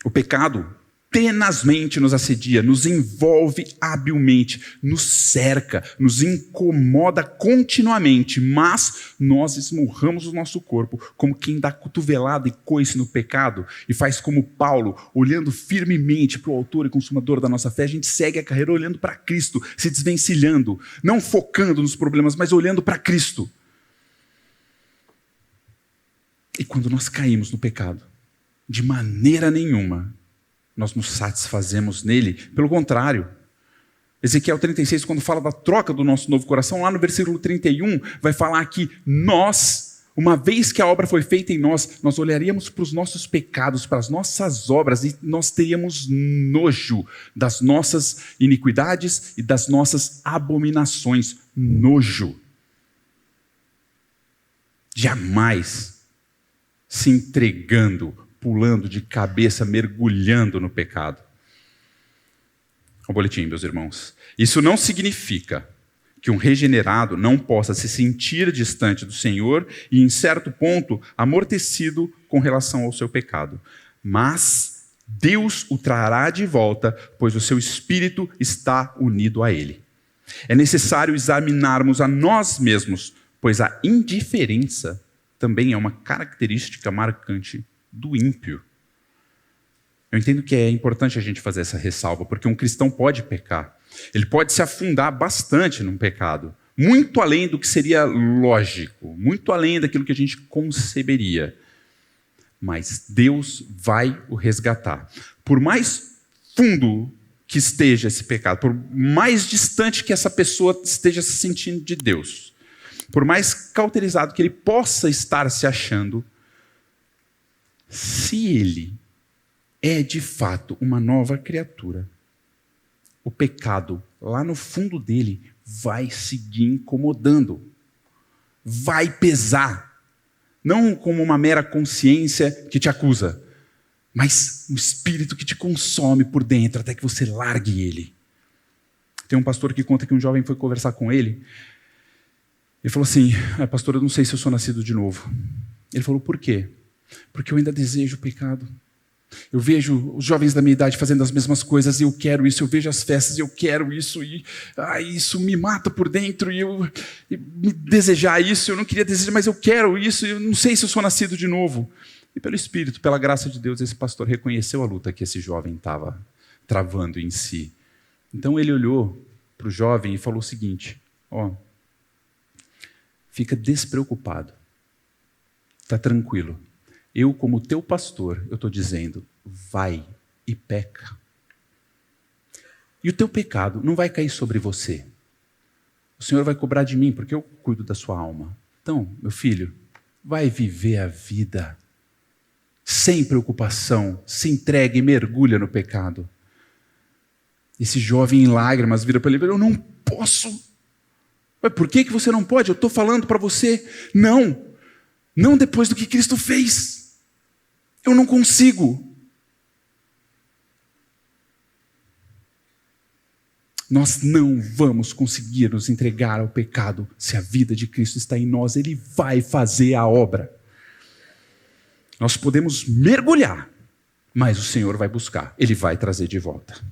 O pecado tenazmente nos assedia, nos envolve habilmente, nos cerca, nos incomoda continuamente, mas nós esmurramos o nosso corpo como quem dá cotovelada e coice no pecado e faz como Paulo, olhando firmemente para o autor e consumador da nossa fé. A gente segue a carreira olhando para Cristo, se desvencilhando, não focando nos problemas, mas olhando para Cristo. E quando nós caímos no pecado, de maneira nenhuma nós nos satisfazemos nele. Pelo contrário, Ezequiel 36, quando fala da troca do nosso novo coração, lá no versículo 31, vai falar que nós, uma vez que a obra foi feita em nós, nós olharíamos para os nossos pecados, para as nossas obras, e nós teríamos nojo das nossas iniquidades e das nossas abominações. Nojo. Jamais se entregando, pulando de cabeça, mergulhando no pecado. O boletim, meus irmãos. Isso não significa que um regenerado não possa se sentir distante do Senhor e, em certo ponto, amortecido com relação ao seu pecado. Mas Deus o trará de volta, pois o seu espírito está unido a ele. É necessário examinarmos a nós mesmos, pois a indiferença também é uma característica marcante do ímpio. Eu entendo que é importante a gente fazer essa ressalva, porque um cristão pode pecar. Ele pode se afundar bastante num pecado, muito além do que seria lógico, muito além daquilo que a gente conceberia. Mas Deus vai o resgatar. Por mais fundo que esteja esse pecado, por mais distante que essa pessoa esteja se sentindo de Deus, por mais cauterizado que ele possa estar se achando, se ele é de fato uma nova criatura, o pecado lá no fundo dele vai seguir incomodando, vai pesar, não como uma mera consciência que te acusa, mas um espírito que te consome por dentro até que você largue ele. Tem um pastor que conta que um jovem foi conversar com ele. Ele falou assim, pastor, eu não sei se eu sou nascido de novo. Ele falou, por quê? Porque eu ainda desejo o pecado. Eu vejo os jovens da minha idade fazendo as mesmas coisas e eu quero isso. Eu vejo as festas e eu quero isso. E isso me mata por dentro. E me desejar isso, eu não queria desejar, mas eu quero isso. Eu não sei se eu sou nascido de novo. E pelo Espírito, pela graça de Deus, esse pastor reconheceu a luta que esse jovem estava travando em si. Então ele olhou para o jovem e falou o seguinte: fica despreocupado. Está tranquilo. Eu, como teu pastor, eu estou dizendo, vai e peca. E o teu pecado não vai cair sobre você. O Senhor vai cobrar de mim, porque eu cuido da sua alma. Então, meu filho, vai viver a vida sem preocupação, se entrega e mergulha no pecado. Esse jovem em lágrimas vira para ele: eu não posso. Mas por que você não pode? Eu estou falando para você, não depois do que Cristo fez. Eu não consigo. Nós não vamos conseguir nos entregar ao pecado se a vida de Cristo está em nós. Ele vai fazer a obra. Nós podemos mergulhar, mas o Senhor vai buscar. Ele vai trazer de volta.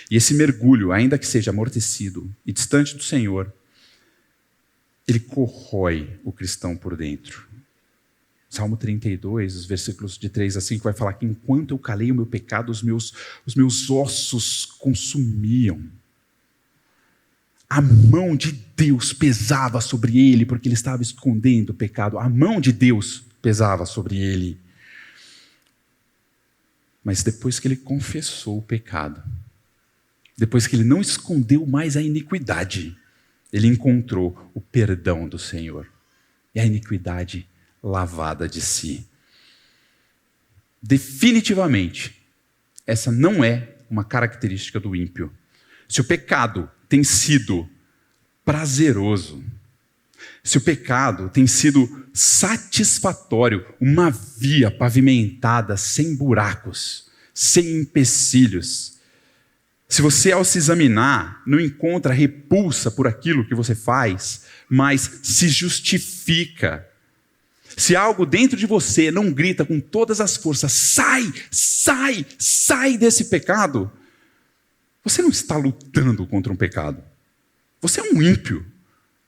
E esse mergulho, ainda que seja amortecido e distante do Senhor, ele corrói o cristão por dentro. Salmo 32, os versículos de 3 a 5, vai falar que enquanto eu calei o meu pecado, os meus ossos consumiam. A mão de Deus pesava sobre ele, porque ele estava escondendo o pecado. A mão de Deus pesava sobre ele. Mas depois que ele confessou o pecado, depois que ele não escondeu mais a iniquidade, ele encontrou o perdão do Senhor. E a iniquidade lavada de si. Definitivamente, essa não é uma característica do ímpio. Se o pecado tem sido prazeroso, se o pecado tem sido satisfatório, uma via pavimentada sem buracos, sem empecilhos, se você, ao se examinar, não encontra repulsa por aquilo que você faz, mas se justifica, se algo dentro de você não grita com todas as forças, sai desse pecado, você não está lutando contra um pecado. Você é um ímpio.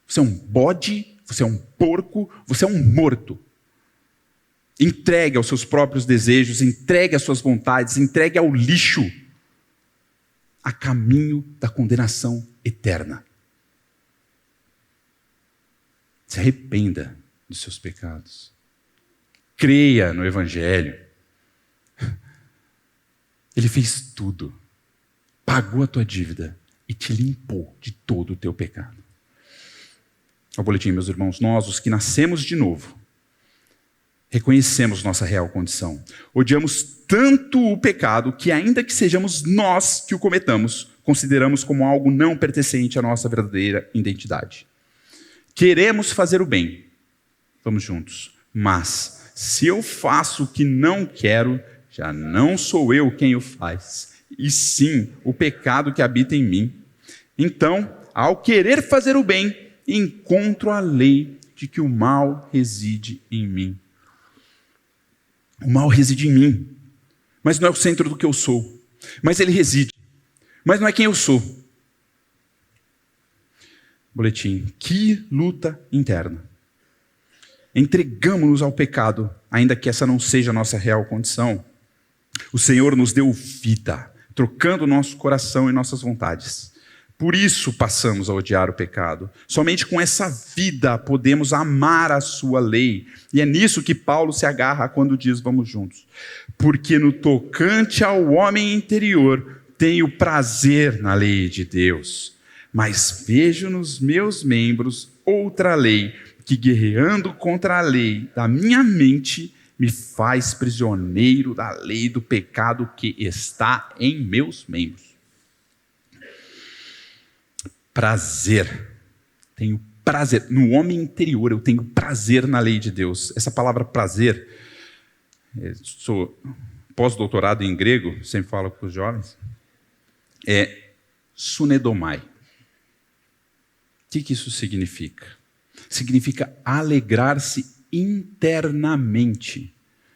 Você é um bode, você é um porco, você é um morto. Entregue aos seus próprios desejos, entregue às suas vontades, entregue ao lixo, a caminho da condenação eterna. Se arrependa dos seus pecados. Creia no Evangelho. Ele fez tudo. Pagou a tua dívida e te limpou de todo o teu pecado. Ao boletim, meus irmãos, nós, os que nascemos de novo, reconhecemos nossa real condição. Odiamos tanto o pecado que, ainda que sejamos nós que o cometamos, consideramos como algo não pertencente à nossa verdadeira identidade. Queremos fazer o bem. Vamos juntos. Mas, se eu faço o que não quero, já não sou eu quem o faz, e sim o pecado que habita em mim. Então, ao querer fazer o bem, encontro a lei de que o mal reside em mim. O mal reside em mim, mas não é o centro do que eu sou. Mas ele reside, mas não é quem eu sou. Boletim, que luta interna. Entregamos-nos ao pecado, ainda que essa não seja a nossa real condição. O Senhor nos deu vida, trocando nosso coração e nossas vontades. Por isso passamos a odiar o pecado. Somente com essa vida podemos amar a sua lei. E é nisso que Paulo se agarra quando diz, vamos juntos. Porque no tocante ao homem interior, tenho prazer na lei de Deus. Mas vejo nos meus membros outra lei, que guerreando contra a lei da minha mente, me faz prisioneiro da lei do pecado que está em meus membros. Prazer. Tenho prazer. No homem interior eu tenho prazer na lei de Deus. Essa palavra prazer, sou pós-doutorado em grego, sempre falo com os jovens, é sunedomai. O que isso significa? Significa alegrar-se internamente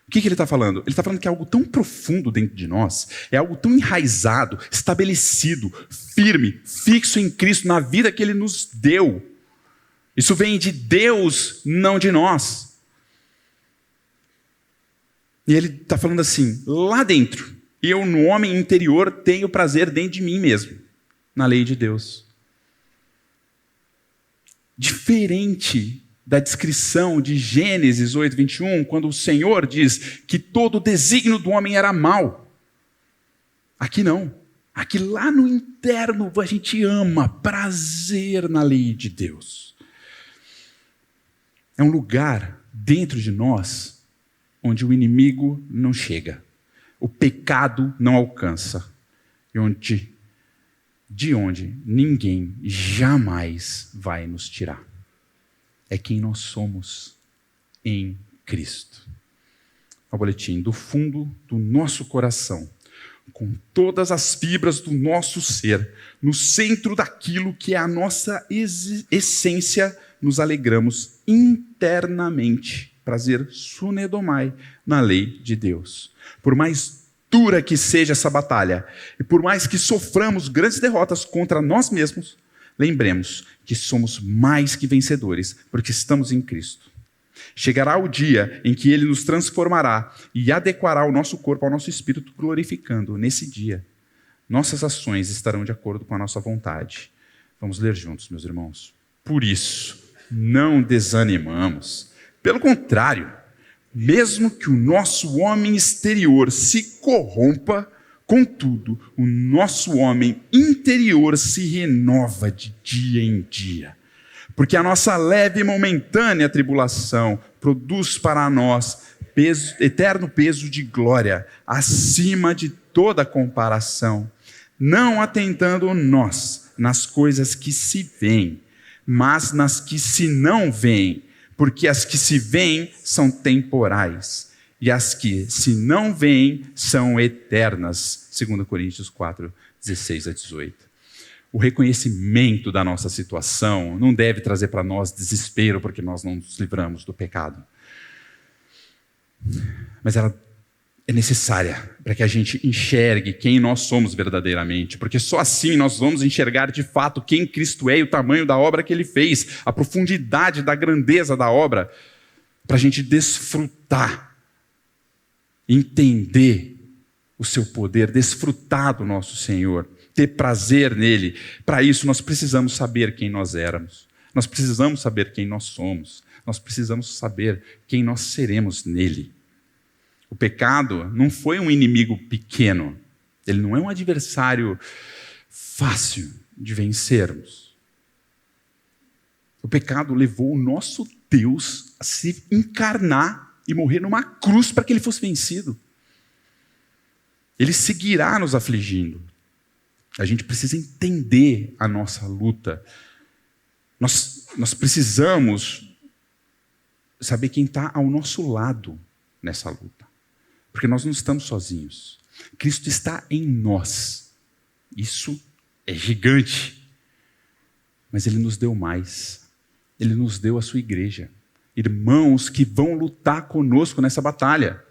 O que ele está falando? Ele está falando que é algo tão profundo dentro de nós, é algo tão enraizado, estabelecido, firme, fixo em Cristo, na vida que Ele nos deu. Isso vem de Deus, não de nós. E ele está falando assim, lá dentro, eu no homem interior tenho prazer dentro de mim mesmo, na lei de Deus. Diferente da descrição de Gênesis 8, 21, quando o Senhor diz que todo o desígnio do homem era mau. Aqui não. Aqui lá no interno a gente ama, prazer na lei de Deus. É um lugar dentro de nós onde o inimigo não chega, o pecado não alcança, e de onde ninguém jamais vai nos tirar. É quem nós somos em Cristo. O boletim, do fundo do nosso coração, com todas as fibras do nosso ser, no centro daquilo que é a nossa essência, nos alegramos internamente. Prazer sunedomai na lei de Deus. Por mais dura que seja essa batalha, e por mais que soframos grandes derrotas contra nós mesmos, lembremos que somos mais que vencedores, porque estamos em Cristo. Chegará o dia em que Ele nos transformará e adequará o nosso corpo ao nosso espírito, glorificando. Nesse dia, nossas ações estarão de acordo com a nossa vontade. Vamos ler juntos, meus irmãos. Por isso, não desanimamos. Pelo contrário, mesmo que o nosso homem exterior se corrompa, contudo, o nosso homem interior se renova de dia em dia. Porque a nossa leve e momentânea tribulação produz para nós eterno peso de glória, acima de toda comparação, não atentando nós nas coisas que se veem, mas nas que se não veem, porque as que se veem são temporais, e as que se não veem são eternas. 2 Coríntios 4, 16 a 18. O reconhecimento da nossa situação não deve trazer para nós desespero, porque nós não nos livramos do pecado. Mas ela é necessária para que a gente enxergue quem nós somos verdadeiramente, porque só assim nós vamos enxergar de fato quem Cristo é e o tamanho da obra que Ele fez, a profundidade da grandeza da obra, para a gente desfrutar, entender o seu poder, desfrutar do nosso Senhor, ter prazer nele. Para isso nós precisamos saber quem nós éramos, nós precisamos saber quem nós somos, nós precisamos saber quem nós seremos nele. O pecado não foi um inimigo pequeno, ele não é um adversário fácil de vencermos. O pecado levou o nosso Deus a se encarnar e morrer numa cruz para que ele fosse vencido. Ele seguirá nos afligindo. A gente precisa entender a nossa luta. Nós precisamos saber quem está ao nosso lado nessa luta. Porque nós não estamos sozinhos. Cristo está em nós. Isso é gigante. Mas Ele nos deu mais. Ele nos deu a sua igreja. Irmãos que vão lutar conosco nessa batalha,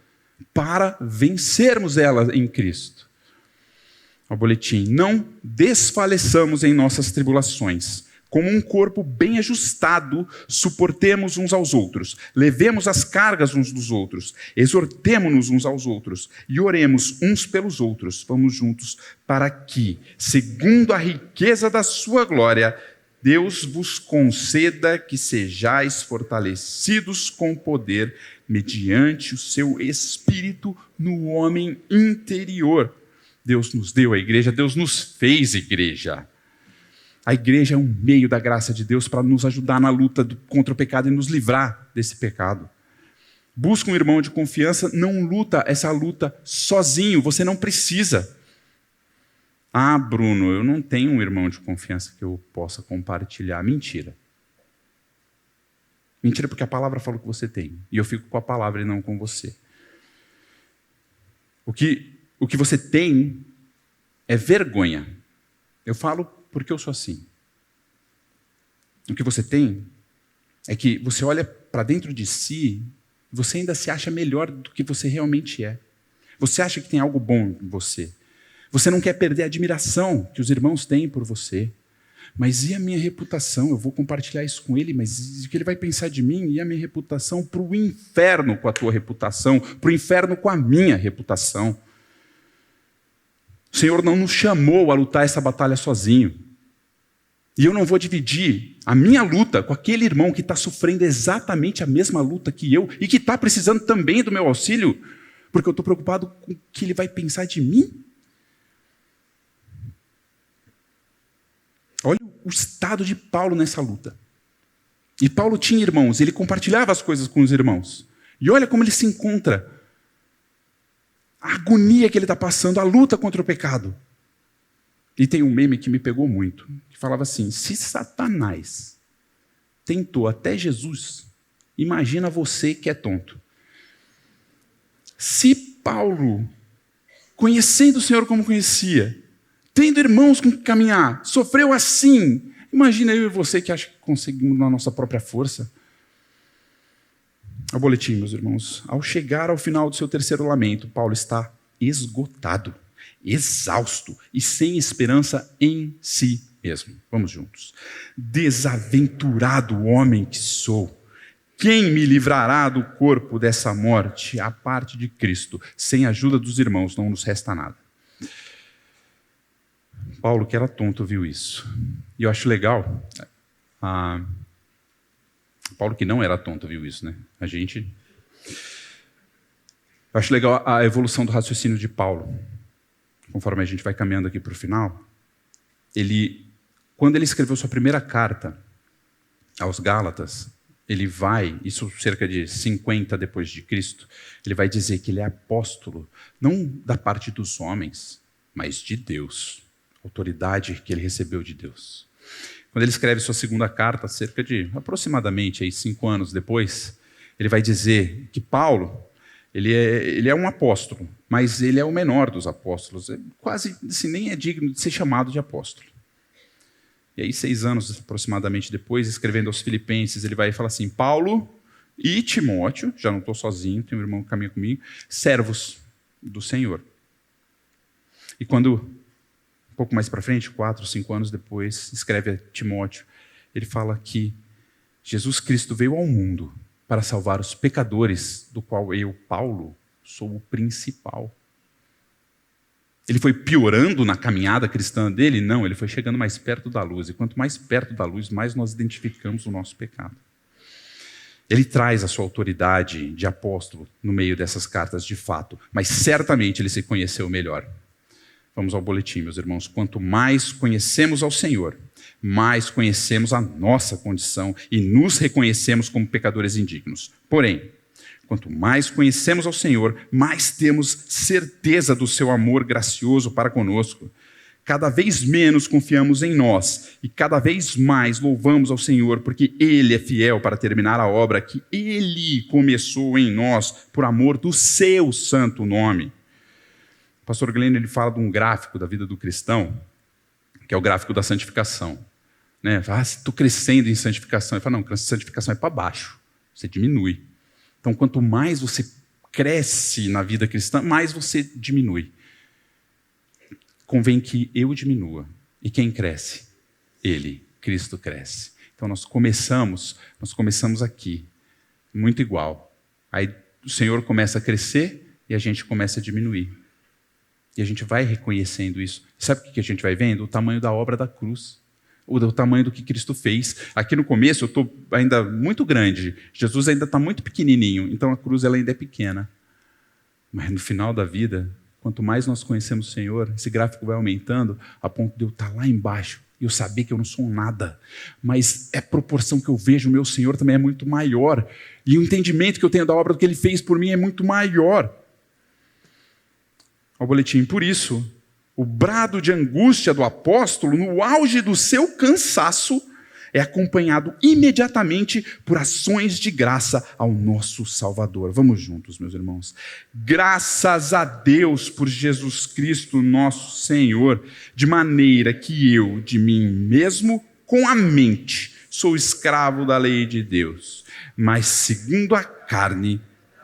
para vencermos ela em Cristo. O boletim, não desfaleçamos em nossas tribulações. Como um corpo bem ajustado, suportemos uns aos outros, levemos as cargas uns dos outros, exortemo-nos uns aos outros e oremos uns pelos outros. Vamos juntos para que, segundo a riqueza da sua glória, Deus vos conceda que sejais fortalecidos com poder mediante o seu Espírito no homem interior. Deus nos deu a igreja, Deus nos fez igreja. A igreja é um meio da graça de Deus para nos ajudar na luta contra o pecado e nos livrar desse pecado. Busca um irmão de confiança, não luta essa luta sozinho, você não precisa. Ah, Bruno, eu não tenho um irmão de confiança que eu possa compartilhar. Mentira. Mentira, porque a palavra fala que você tem. E eu fico com a palavra e não com você. O que você tem é vergonha. Eu falo porque eu sou assim. O que você tem é que você olha para dentro de si Você ainda se acha melhor do que você realmente é. Você acha que tem algo bom em você. Você não quer perder a admiração que os irmãos têm por você. Mas e a minha reputação? Eu vou compartilhar isso com ele, mas o que ele vai pensar de mim? E a minha reputação? Para o inferno com a tua reputação, para o inferno com a minha reputação. O Senhor não nos chamou a lutar essa batalha sozinho. E eu não vou dividir a minha luta com aquele irmão que está sofrendo exatamente a mesma luta que eu e que está precisando também do meu auxílio, porque eu estou preocupado com o que ele vai pensar de mim. Olha o estado de Paulo nessa luta. E Paulo tinha irmãos, ele compartilhava as coisas com os irmãos. E olha como ele se encontra. A agonia que ele está passando, a luta contra o pecado. E tem um meme que me pegou muito, que falava assim, se Satanás tentou até Jesus, imagina você que é tonto. Se Paulo, conhecendo o Senhor como conhecia, tendo irmãos com que caminhar, sofreu assim, imagina eu e você que acha que conseguimos na nossa própria força. O boletim, meus irmãos. Ao chegar ao final do seu terceiro lamento, Paulo está esgotado, exausto e sem esperança em si mesmo. Vamos juntos. Desaventurado homem que sou, quem me livrará do corpo dessa morte? A parte de Cristo, sem a ajuda dos irmãos, não nos resta nada. Paulo, que era tonto, viu isso. E eu acho legal... Paulo, que não era tonto, viu isso, né? Eu acho legal a evolução do raciocínio de Paulo. Conforme a gente vai caminhando aqui para o final, quando ele escreveu sua primeira carta aos Gálatas, ele vai, isso cerca de 50 depois de Cristo, ele vai dizer que ele é apóstolo, não da parte dos homens, mas de Deus. Autoridade que ele recebeu de Deus. Quando ele escreve sua segunda carta, cerca de aproximadamente 5 anos depois, ele vai dizer que Paulo, ele é um apóstolo, mas ele é o menor dos apóstolos, quase assim, nem é digno de ser chamado de apóstolo. E aí, 6 anos aproximadamente depois, escrevendo aos Filipenses, ele vai falar assim, Paulo e Timóteo, já não estou sozinho, tem um irmão que caminha comigo, servos do Senhor. E quando... um pouco mais para frente, 4, 5 anos depois, escreve a Timóteo, ele fala que Jesus Cristo veio ao mundo para salvar os pecadores, do qual eu, Paulo, sou o principal. Ele foi piorando na caminhada cristã dele? Não, ele foi chegando mais perto da luz. E quanto mais perto da luz, mais nós identificamos o nosso pecado. Ele traz a sua autoridade de apóstolo no meio dessas cartas de fato, mas certamente ele se conheceu melhor. Vamos ao boletim, meus irmãos. Quanto mais conhecemos ao Senhor, mais conhecemos a nossa condição e nos reconhecemos como pecadores indignos. Porém, quanto mais conhecemos ao Senhor, mais temos certeza do seu amor gracioso para conosco. Cada vez menos confiamos em nós e cada vez mais louvamos ao Senhor, porque Ele é fiel para terminar a obra que Ele começou em nós por amor do seu santo nome. O pastor Glenn, ele fala de um gráfico da vida do cristão, que é o gráfico da santificação. Né? Estou crescendo em santificação. Ele fala, não, santificação é para baixo, você diminui. Então, quanto mais você cresce na vida cristã, mais você diminui. Convém que eu diminua. E quem cresce? Ele, Cristo cresce. Então, nós começamos aqui, muito igual. Aí o Senhor começa a crescer e a gente começa a diminuir. E a gente vai reconhecendo isso. Sabe o que a gente vai vendo? O tamanho da obra da cruz. O tamanho do que Cristo fez. Aqui no começo eu estou ainda muito grande. Jesus ainda está muito pequenininho. Então a cruz ela ainda é pequena. Mas no final da vida, quanto mais nós conhecemos o Senhor, esse gráfico vai aumentando a ponto de eu estar lá embaixo e eu saber que eu não sou nada. Mas a proporção que eu vejo o meu Senhor também é muito maior. E o entendimento que eu tenho da obra do que Ele fez por mim é muito maior. Ao boletim. Por isso, o brado de angústia do apóstolo, no auge do seu cansaço, é acompanhado imediatamente por ações de graça ao nosso Salvador. Vamos juntos, meus irmãos. Graças a Deus por Jesus Cristo, nosso Senhor, de maneira que eu, de mim mesmo, com a mente, sou escravo da lei de Deus, mas segundo a carne,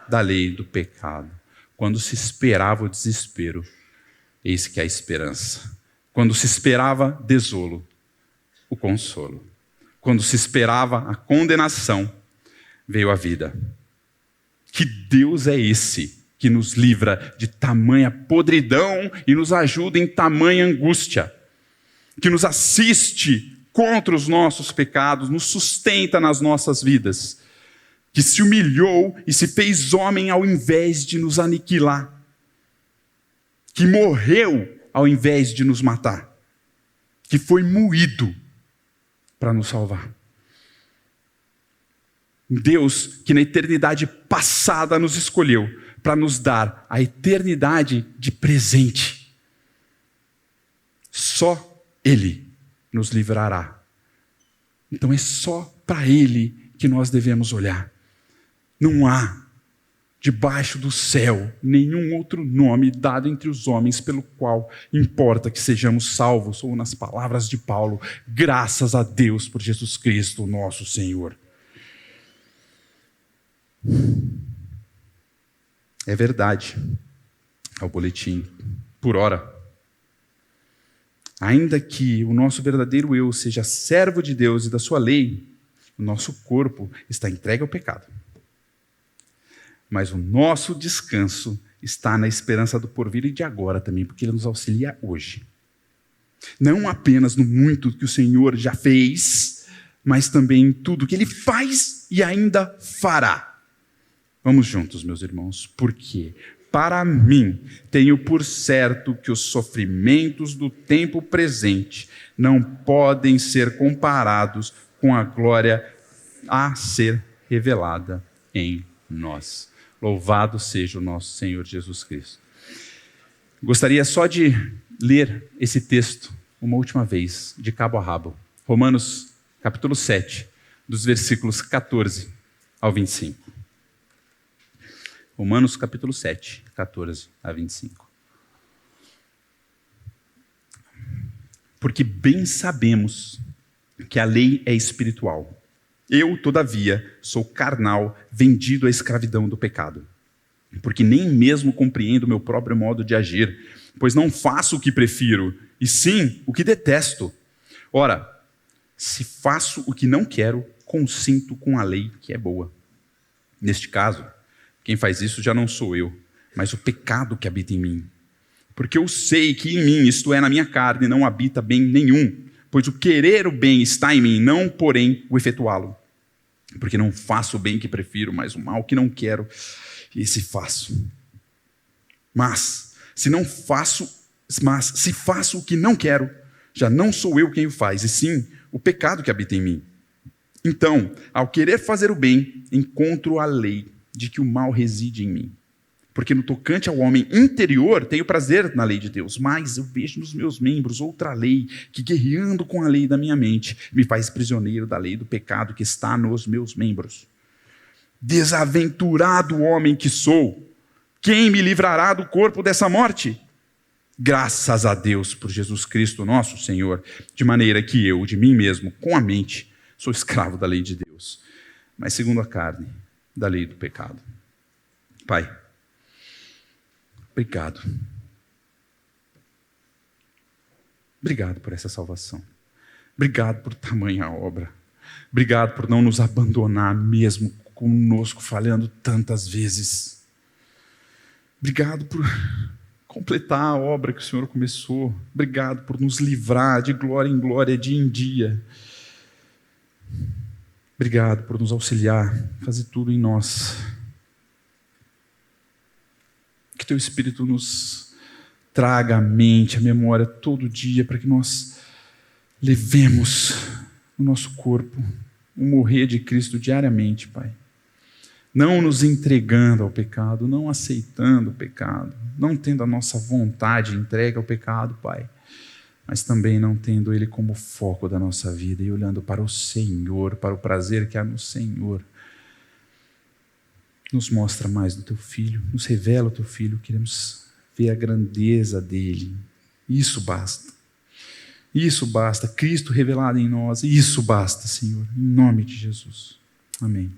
da lei do pecado. Quando se esperava o desespero, eis que há esperança. Quando se esperava desolo, o consolo. Quando se esperava a condenação, veio a vida. Que Deus é esse que nos livra de tamanha podridão e nos ajuda em tamanha angústia, que nos assiste contra os nossos pecados, nos sustenta nas nossas vidas, que se humilhou e se fez homem ao invés de nos aniquilar, que morreu ao invés de nos matar, que foi moído para nos salvar. Deus que na eternidade passada nos escolheu para nos dar a eternidade de presente. Só Ele nos livrará. Então é só para Ele que nós devemos olhar. Não há debaixo do céu nenhum outro nome dado entre os homens pelo qual importa que sejamos salvos, ou nas palavras de Paulo, graças a Deus por Jesus Cristo, nosso Senhor. É verdade, é o boletim, por ora. Ainda que o nosso verdadeiro eu seja servo de Deus e da sua lei, o nosso corpo está entregue ao pecado. Mas o nosso descanso está na esperança do porvir e de agora também, porque Ele nos auxilia hoje. Não apenas no muito que o Senhor já fez, mas também em tudo que Ele faz e ainda fará. Vamos juntos, meus irmãos, porque para mim tenho por certo que os sofrimentos do tempo presente não podem ser comparados com a glória a ser revelada em nós. Louvado seja o nosso Senhor Jesus Cristo. Gostaria só de ler esse texto uma última vez, de cabo a rabo. Romanos, capítulo 7, dos versículos 14 ao 25. Romanos, capítulo 7, 14 a 25. Porque bem sabemos que a lei é espiritual. Eu, todavia, sou carnal, vendido à escravidão do pecado. Porque nem mesmo compreendo o meu próprio modo de agir, pois não faço o que prefiro, e sim o que detesto. Ora, se faço o que não quero, consinto com a lei que é boa. Neste caso, quem faz isso já não sou eu, mas o pecado que habita em mim. Porque eu sei que em mim, isto é, na minha carne, não habita bem nenhum, pois o querer o bem está em mim, não, porém, o efetuá-lo. Porque não faço o bem que prefiro, mas o mal que não quero, esse faço. Mas se faço o que não quero, já não sou eu quem o faz, e sim o pecado que habita em mim. Então, ao querer fazer o bem, encontro a lei de que o mal reside em mim. Porque no tocante ao homem interior, tenho prazer na lei de Deus, mas eu vejo nos meus membros outra lei, que guerreando com a lei da minha mente, me faz prisioneiro da lei do pecado que está nos meus membros. Desaventurado homem que sou, quem me livrará do corpo dessa morte? Graças a Deus por Jesus Cristo, nosso Senhor, de maneira que eu, de mim mesmo, com a mente, sou escravo da lei de Deus, mas segundo a carne, da lei do pecado. Pai, obrigado. Obrigado por essa salvação. Obrigado por tamanha obra. Obrigado por não nos abandonar mesmo conosco falhando tantas vezes. Obrigado por completar a obra que o Senhor começou. Obrigado por nos livrar de glória em glória, dia em dia. Obrigado por nos auxiliar, fazer tudo em nós. Que Teu Espírito nos traga à mente, à memória todo dia, para que nós levemos o nosso corpo, o morrer de Cristo diariamente, Pai. Não nos entregando ao pecado, não aceitando o pecado, não tendo a nossa vontade entregue ao pecado, Pai, mas também não tendo Ele como foco da nossa vida e olhando para o Senhor, para o prazer que há no Senhor. Nos mostra mais do Teu Filho, nos revela o Teu Filho, queremos ver a grandeza dEle. Isso basta. Isso basta. Cristo revelado em nós, isso basta, Senhor, em nome de Jesus. Amém.